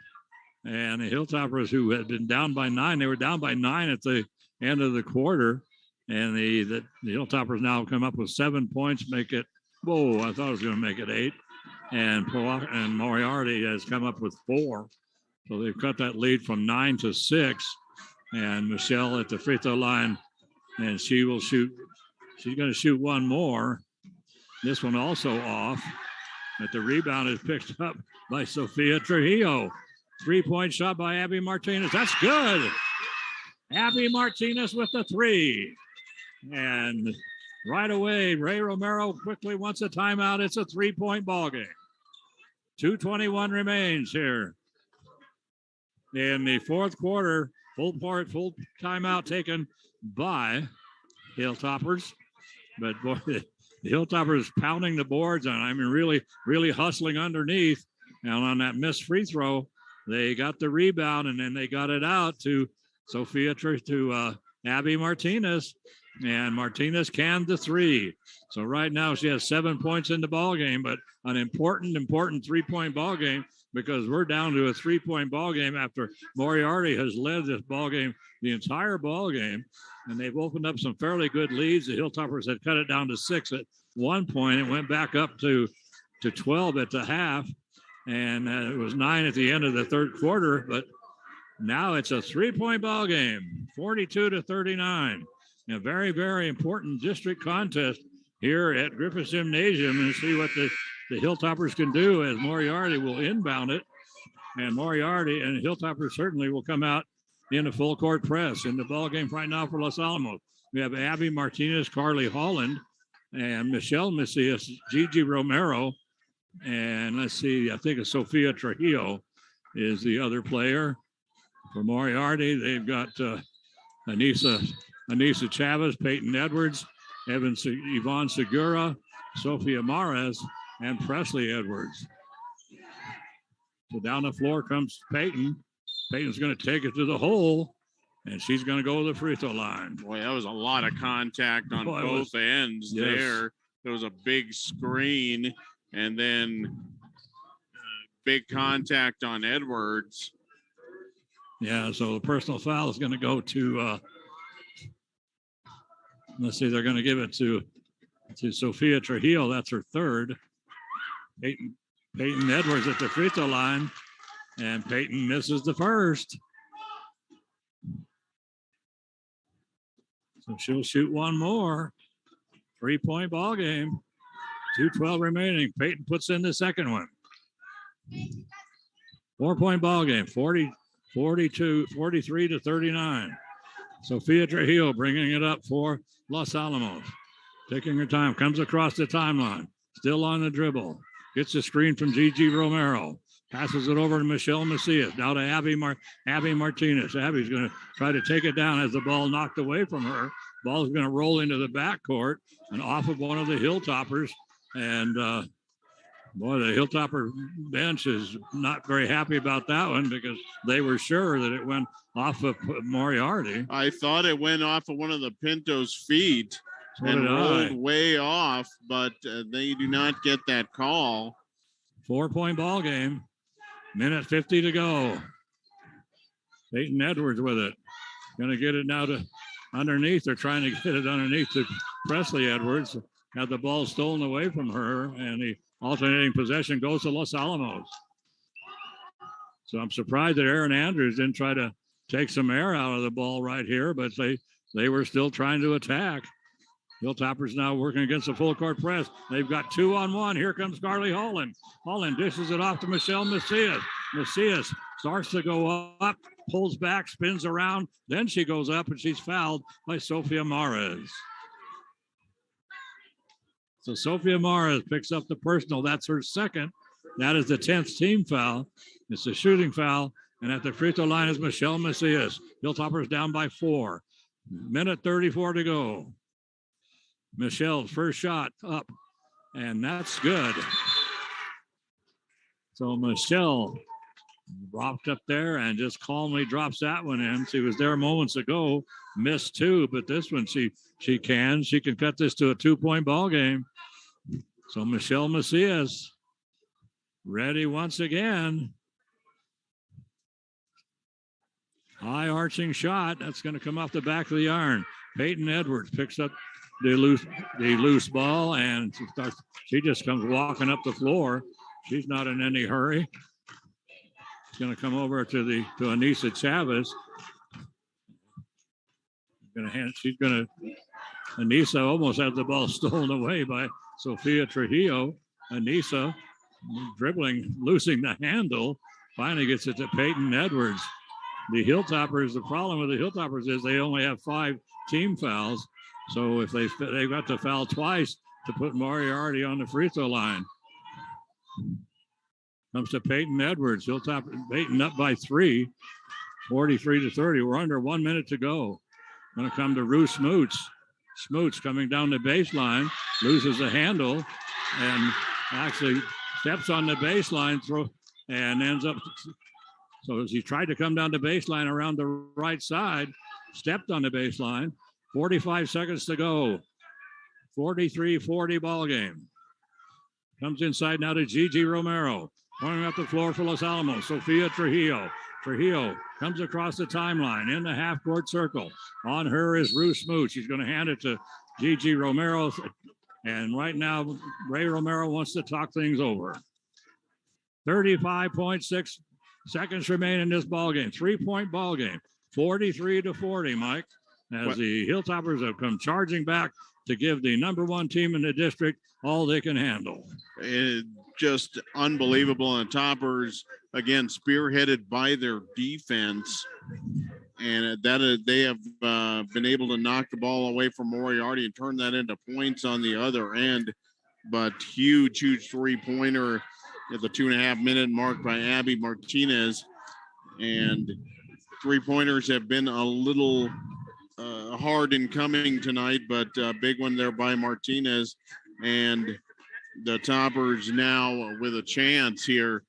And the Hilltoppers, who had been down by 9, they were down by 9 at the end of the quarter. And the Hilltoppers now come up with 7 points, make it, whoa, I thought it was going to make it 8. And Moriarty has come up with 4. So they've cut that lead from 9 to 6. And Michelle at the free throw line, and she will shoot. She's going to shoot one more. This one also off. But the rebound is picked up by Sophia Trujillo. 3-point shot by Abby Martinez. That's good. Abby Martinez with the 3. And right away, Ray Romero quickly wants a timeout. It's a 3-point ball game. 2:21 remains here in the 4th quarter. Full timeout taken by Hilltoppers. But boy, the Hilltoppers pounding the boards, and I mean really, really hustling underneath. And on that missed free throw, they got the rebound, and then they got it out to Abby Martinez. And Martinez canned the 3. So right now she has 7 points in the ball game, but an important 3-point ball game, because we're down to a 3-point ball game after Moriarty has led this ball game the entire ball game, and they've opened up some fairly good leads. The Hilltoppers had cut it down to 6 at one point. It went back up to 12 at the half, and it was 9 at the end of the 3rd quarter. But now it's a 3-point ball game, 42-39. A very, very important district contest here at Griffiths Gymnasium, and see what the Hilltoppers can do, as Moriarty will inbound it. And Moriarty and Hilltoppers certainly will come out in a full court press. In the ball game right now for Los Alamos, we have Abby Martinez, Carly Holland, and Michelle Macias, Gigi Romero, and let's see, I think it's Sophia Trujillo is the other player. For Moriarty, they've got Anissa Chavez, Peyton Edwards, Yvonne Segura, Sophia Mares, and Presley Edwards. So down the floor comes Peyton. Peyton's going to take it to the hole, and she's going to go to the free throw line. Boy, that was a lot of contact on both ends there. There was a big screen, and then big contact on Edwards. Yeah, so the personal foul is going to go to, let's see, they're going to give it to Sophia Trujillo. That's her 3rd. Peyton Edwards at the free throw line, and Peyton misses the first. So she'll shoot one more. 3-point ball game. 2:12 remaining. Peyton puts in the second one. 4-point ball game. 43 to 39. Sophia Trujillo bringing it up for Los Alamos. Taking her time. Comes across the timeline. Still on the dribble. Gets the screen from Gigi Romero. Passes it over to Michelle Macias. Now to Abby Martinez. Abby's going to try to take it down as the ball knocked away from her. Ball's going to roll into the backcourt and off of one of the Hilltoppers. And boy, the Hilltopper bench is not very happy about that one because they were sure that it went off of Moriarty. I thought it went off of one of the Pinto's feet and rolled way off, but they do not get that call. 4-point ball game. Minute 50 to go. Peyton Edwards with it. Going to get it now to underneath. They're trying to get it underneath to Presley Edwards. Had the ball stolen away from her, and the alternating possession goes to Los Alamos. So I'm surprised that Aaron Andrews didn't try to take some air out of the ball right here, but they were still trying to attack. Hilltoppers now working against the full court press. They've got 2-on-1. Here comes Carly Holland. Holland dishes it off to Michelle Macias. Macias starts to go up, pulls back, spins around. Then she goes up and she's fouled by Sofia Mares. So Sofia Mares picks up the personal. That's her second. That is the 10th team foul. It's a shooting foul. And at the free throw line is Michelle Macias. Hilltoppers down by 4. Minute 34 to go. Michelle's first shot up, and that's good. So Michelle dropped up there and just calmly drops that one in. She was there moments ago, missed 2, but this one she can cut this to a 2-point ball game. So Michelle Macias ready once again. High arching shot. That's going to come off the back of the iron. Peyton Edwards picks up the loose ball, and she just comes walking up the floor. She's not in any hurry. She's going to come over to Anissa Chavez. Anissa almost had the ball stolen away by Sophia Trujillo. Anissa dribbling, losing the handle, finally gets it to Peyton Edwards. The problem with the Hilltoppers is they only have 5 team fouls. So if they've got to foul twice to put Moriarty on the free throw line. Comes to Peyton Edwards. Peyton up by 3, 43 to 30. We're under 1 minute to go. Going to come to Ruth Smoots. Smoots coming down the baseline, loses the handle, and actually steps on the baseline, and ends up. So as he tried to come down the baseline around the right side, stepped on the baseline. 45 seconds to go. 43-40 ball game. Comes inside now to Gigi Romero. Running up the floor for Los Alamos. Sophia Trujillo. Trujillo comes across the timeline in the half-court circle. On her is Ruth Smoot. She's going to hand it to Gigi Romero. And right now, Ray Romero wants to talk things over. 35.6 seconds remain in this ball game. 3-point ball game. 43 to 40, Mike. As the Hilltoppers have come charging back to give the number 1 team in the district all they can handle. Just unbelievable. And Toppers, again, spearheaded by their defense. And that they have been able to knock the ball away from Moriarty and turn that into points on the other end. But huge 3-pointer at the 2.5-minute mark by Abby Martinez. And 3-pointers have been a little hard in coming tonight, but big one there by Martinez. And the Toppers now with a chance here.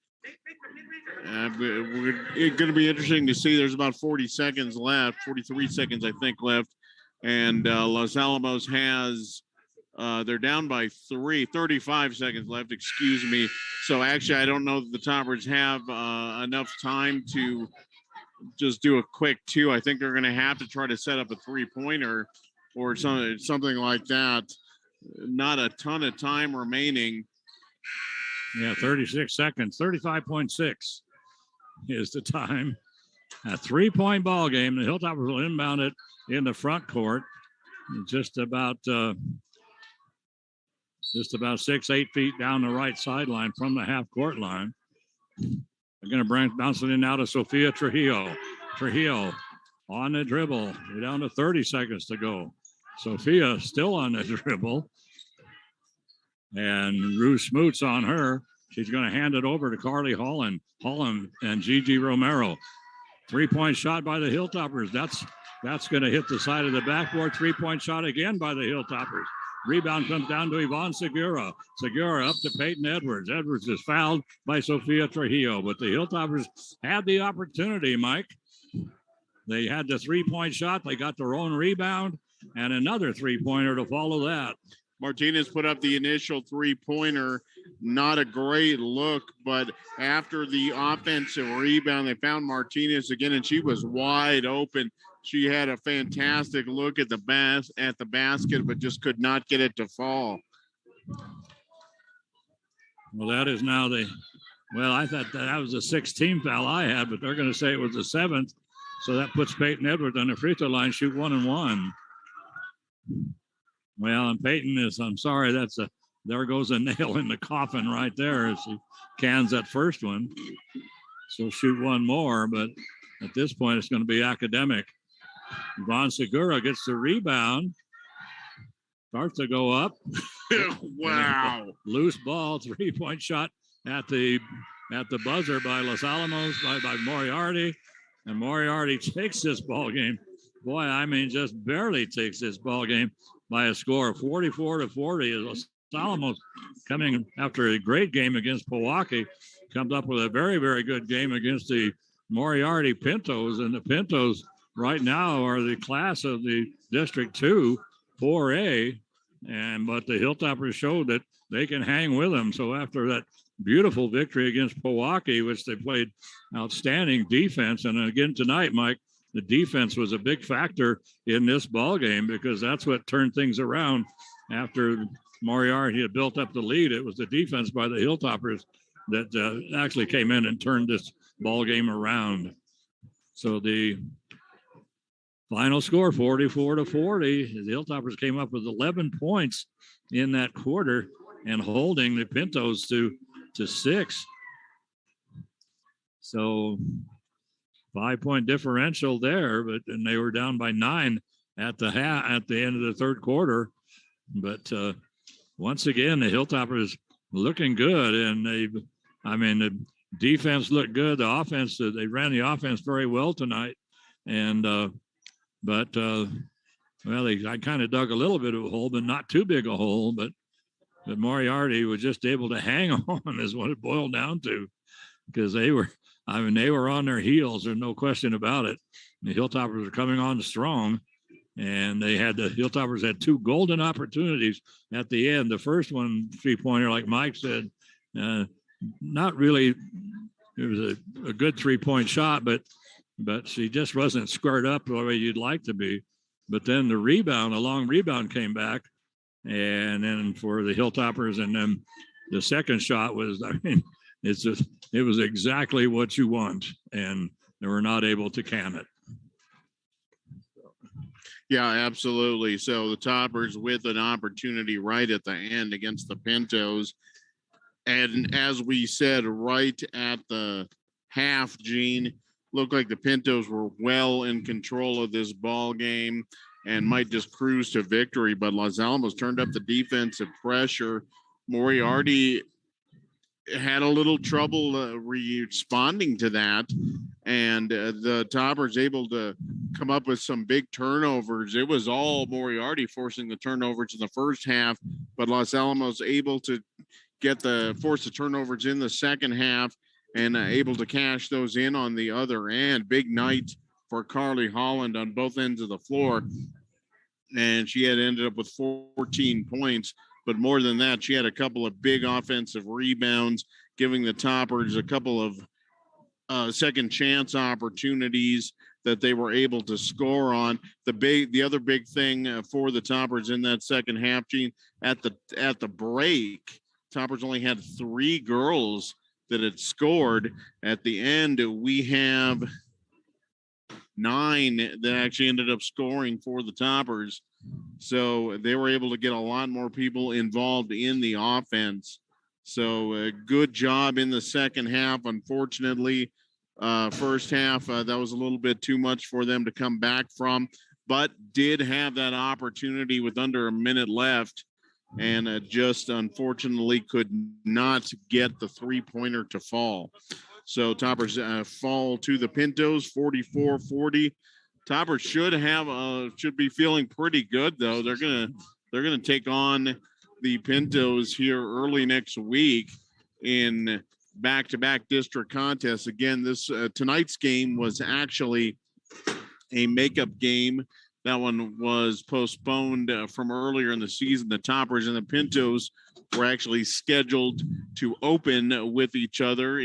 It's going to be interesting to see. There's about 40 seconds left, 43 seconds, I think, left. And Los Alamos has, they're down by 35 seconds left, excuse me. So actually, I don't know that the Toppers have enough time to just do a quick 2. I think they're going to have to try to set up a 3-pointer or something like that. Not a ton of time remaining. Yeah, 36 seconds. 35.6 is the time. A 3-point ball game. The Hilltoppers will inbound it in the front court. Just about 6-8 feet down the right sideline from the half court line. They're going to bounce it in now to Sophia Trujillo. Trujillo on the dribble. We're down to 30 seconds to go. Sophia still on the dribble. And Ruth Smoots on her. She's going to hand it over to Carly Holland. Holland and Gigi Romero. 3-point shot by the Hilltoppers. That's going to hit the side of the backboard. 3-point shot again by the Hilltoppers. Rebound comes down to Yvonne Segura. Segura up to Peyton Edwards. Edwards is fouled by Sophia Trujillo, but the Hilltoppers had the opportunity, Mike. They had the 3-point shot. They got their own rebound and another 3-pointer to follow that. Martinez put up the initial 3-pointer. Not a great look, but after the offensive rebound, they found Martinez again, and she was wide open. She had a fantastic look at the basket, but just could not get it to fall. Well, that is now I thought that was the 16th foul I had, but they're going to say it was the 7th. So that puts Peyton Edwards on the free throw line, shoot 1 and 1. Well, and Peyton I'm sorry, there goes a nail in the coffin right there as she cans that first one. So shoot one more, but at this point, it's going to be academic. Yvonne Segura gets the rebound. Starts to go up. Wow. Loose ball, 3-point shot at the buzzer by Los Alamos, by Moriarty. And Moriarty takes this ball game. Boy, I mean, just barely takes this ball game by a score of 44-40. Los Alamos, coming after a great game against Pewaukee, comes up with a very, very good game against the Moriarty Pintos. And the Pintos right now are the class of the District 2 4A. But the Hilltoppers showed that they can hang with them. So after that beautiful victory against Pewaukee, which they played outstanding defense, and again tonight, Mike, the defense was a big factor in this ball game because that's what turned things around after Moriarty had built up the lead. It was the defense by the Hilltoppers that actually came in and turned this ball game around. So the final score, 44-40. The Hilltoppers came up with 11 points in that quarter and holding the Pintos to 6. So 5-point differential there, and they were down by 9 at the end of the third quarter. But once again, the Hilltoppers looking good, and the defense looked good. The offense, they ran the offense very well tonight, and I kind of dug a little bit of a hole, but not too big a hole. But Moriarty was just able to hang on, is what it boiled down to, because they were on their heels. There's no question about it. The Hilltoppers are coming on strong, and the Hilltoppers had 2 golden opportunities at the end. The first one, 3-pointer, like Mike said, not really. It was a good 3-point shot, but she just wasn't squared up the way you'd like to be. But then the long rebound came back, and then for the Hilltoppers, and then the second shot was, it was exactly what you want, and they were not able to can it. Yeah, absolutely. So the Toppers with an opportunity right at the end against the Pintos. And as we said right at the half, Gene, looked like the Pintos were well in control of this ball game and might just cruise to victory. But Los Alamos turned up the defensive pressure. Moriarty had a little trouble responding to that, and the Toppers able to come up with some big turnovers. It was all Moriarty forcing the turnovers in the first half, but Los Alamos able to force the turnovers in the second half and able to cash those in on the other end. Big night for Carly Holland on both ends of the floor, and she had ended up with 14 points. But more than that, she had a couple of big offensive rebounds, giving the Toppers a couple of second chance opportunities that they were able to score on. The other big thing for the Toppers in that second half, Gene, at the break, Toppers only had 3 girls that had scored. At the end, we have 9 that actually ended up scoring for the Toppers. So they were able to get a lot more people involved in the offense. So a good job in the second half. Unfortunately, first half, that was a little bit too much for them to come back from, but did have that opportunity with under a minute left, and just unfortunately could not get the 3-pointer to fall. So Toppers fall to the Pintos, 44-40. Toppers should be feeling pretty good though. They're gonna take on the Pintos here early next week in back-to-back district contests. Again, this tonight's game was actually a makeup game. That one was postponed from earlier in the season. The Toppers and the Pintos were actually scheduled to open with each other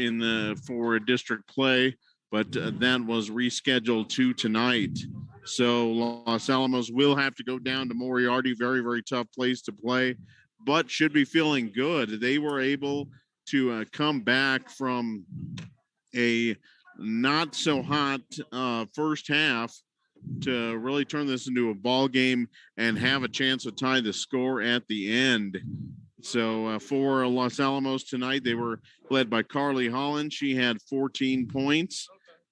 for district play, but that was rescheduled to tonight. So Los Alamos will have to go down to Moriarty. Very, very tough place to play, but should be feeling good. They were able to come back from a not so hot first half to really turn this into a ball game and have a chance to tie the score at the end. So for Los Alamos tonight, they were led by Carly Holland. She had 14 points.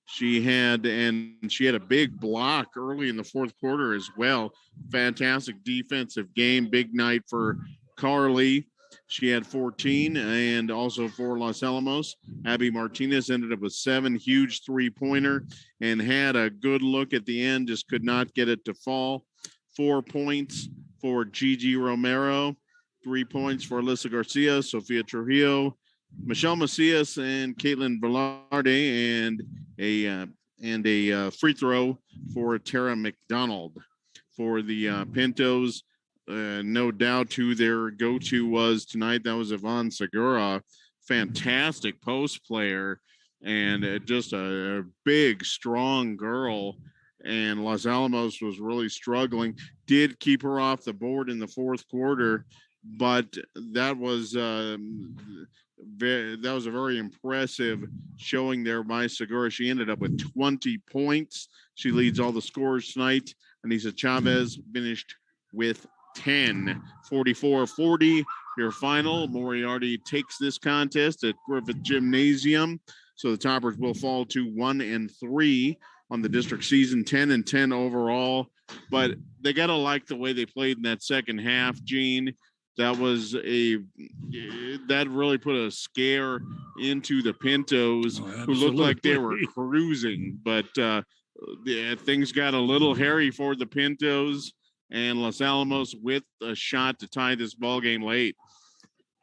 She had a big block early in the fourth quarter as well. Fantastic defensive game. Big night for Carly. She had 14, and also for Los Alamos, Abby Martinez ended up with 7, huge 3-pointer, and had a good look at the end, just could not get it to fall. 4 points for Gigi Romero, 3 points for Alyssa Garcia, Sofia Trujillo, Michelle Macias, and Caitlin Velarde, and a free throw for Tara McDonald. For the Pintos, no doubt who their go-to was tonight. That was Yvonne Segura, fantastic post player, and just a big, strong girl. And Los Alamos was really struggling. Did keep her off the board in the fourth quarter, but that was a very impressive showing there by Segura. She ended up with 20 points. She leads all the scorers tonight. Anissa Chavez finished with 10. 44-40, your final. Moriarty takes this contest at Griffith Gymnasium. So the Toppers will fall to 1-3 on the district season, 10-10 overall. But they got to like the way they played in that second half, Gene. That really put a scare into the Pintos, who looked like they were cruising. But things got a little hairy for the Pintos, and Los Alamos with a shot to tie this ball game late.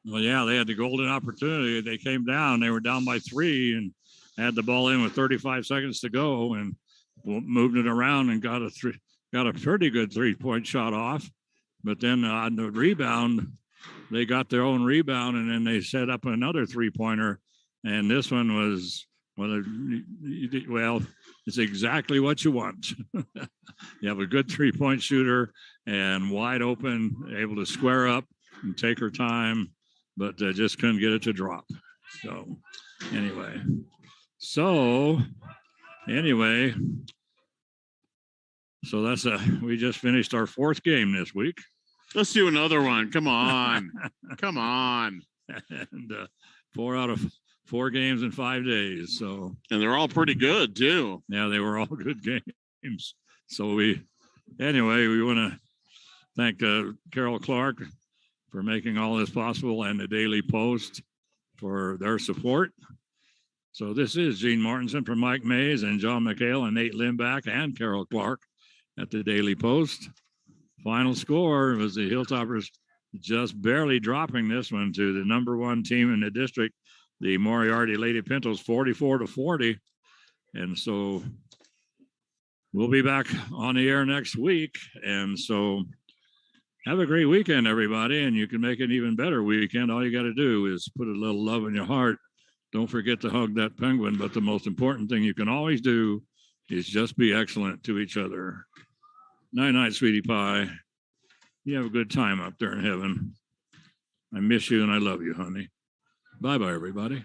Well, yeah, they had the golden opportunity. They came down. They were down by 3 and had the ball in with 35 seconds to go, and moved it around and got a pretty good 3-point shot off. But then on the rebound, they got their own rebound, and then they set up another 3-pointer. And this one was, well, it's exactly what you want. You have a good 3-point shooter and wide open, able to square up and take her time, but just couldn't get it to drop. So anyway, we just finished our 4th game this week. Let's do another one. Come on. Come on. And 4 out of 4 games in 5 days. So, and they're all pretty good too. Yeah, they were all good games. So we want to thank Carol Clark for making all this possible, and the Daily Post for their support. So this is Gene Mortensen from Mike Mays and John McHale and Nate Limback and Carol Clark at the Daily Post. Final score was the Hilltoppers just barely dropping this one to the number 1 team in the district, the Moriarty Lady Pintos, 44-40. And so we'll be back on the air next week. And so have a great weekend, everybody. And you can make an even better weekend. All you got to do is put a little love in your heart. Don't forget to hug that penguin. But the most important thing you can always do is just be excellent to each other. Night, night, sweetie pie. You have a good time up there in heaven. I miss you and I love you, honey. Bye-bye, everybody.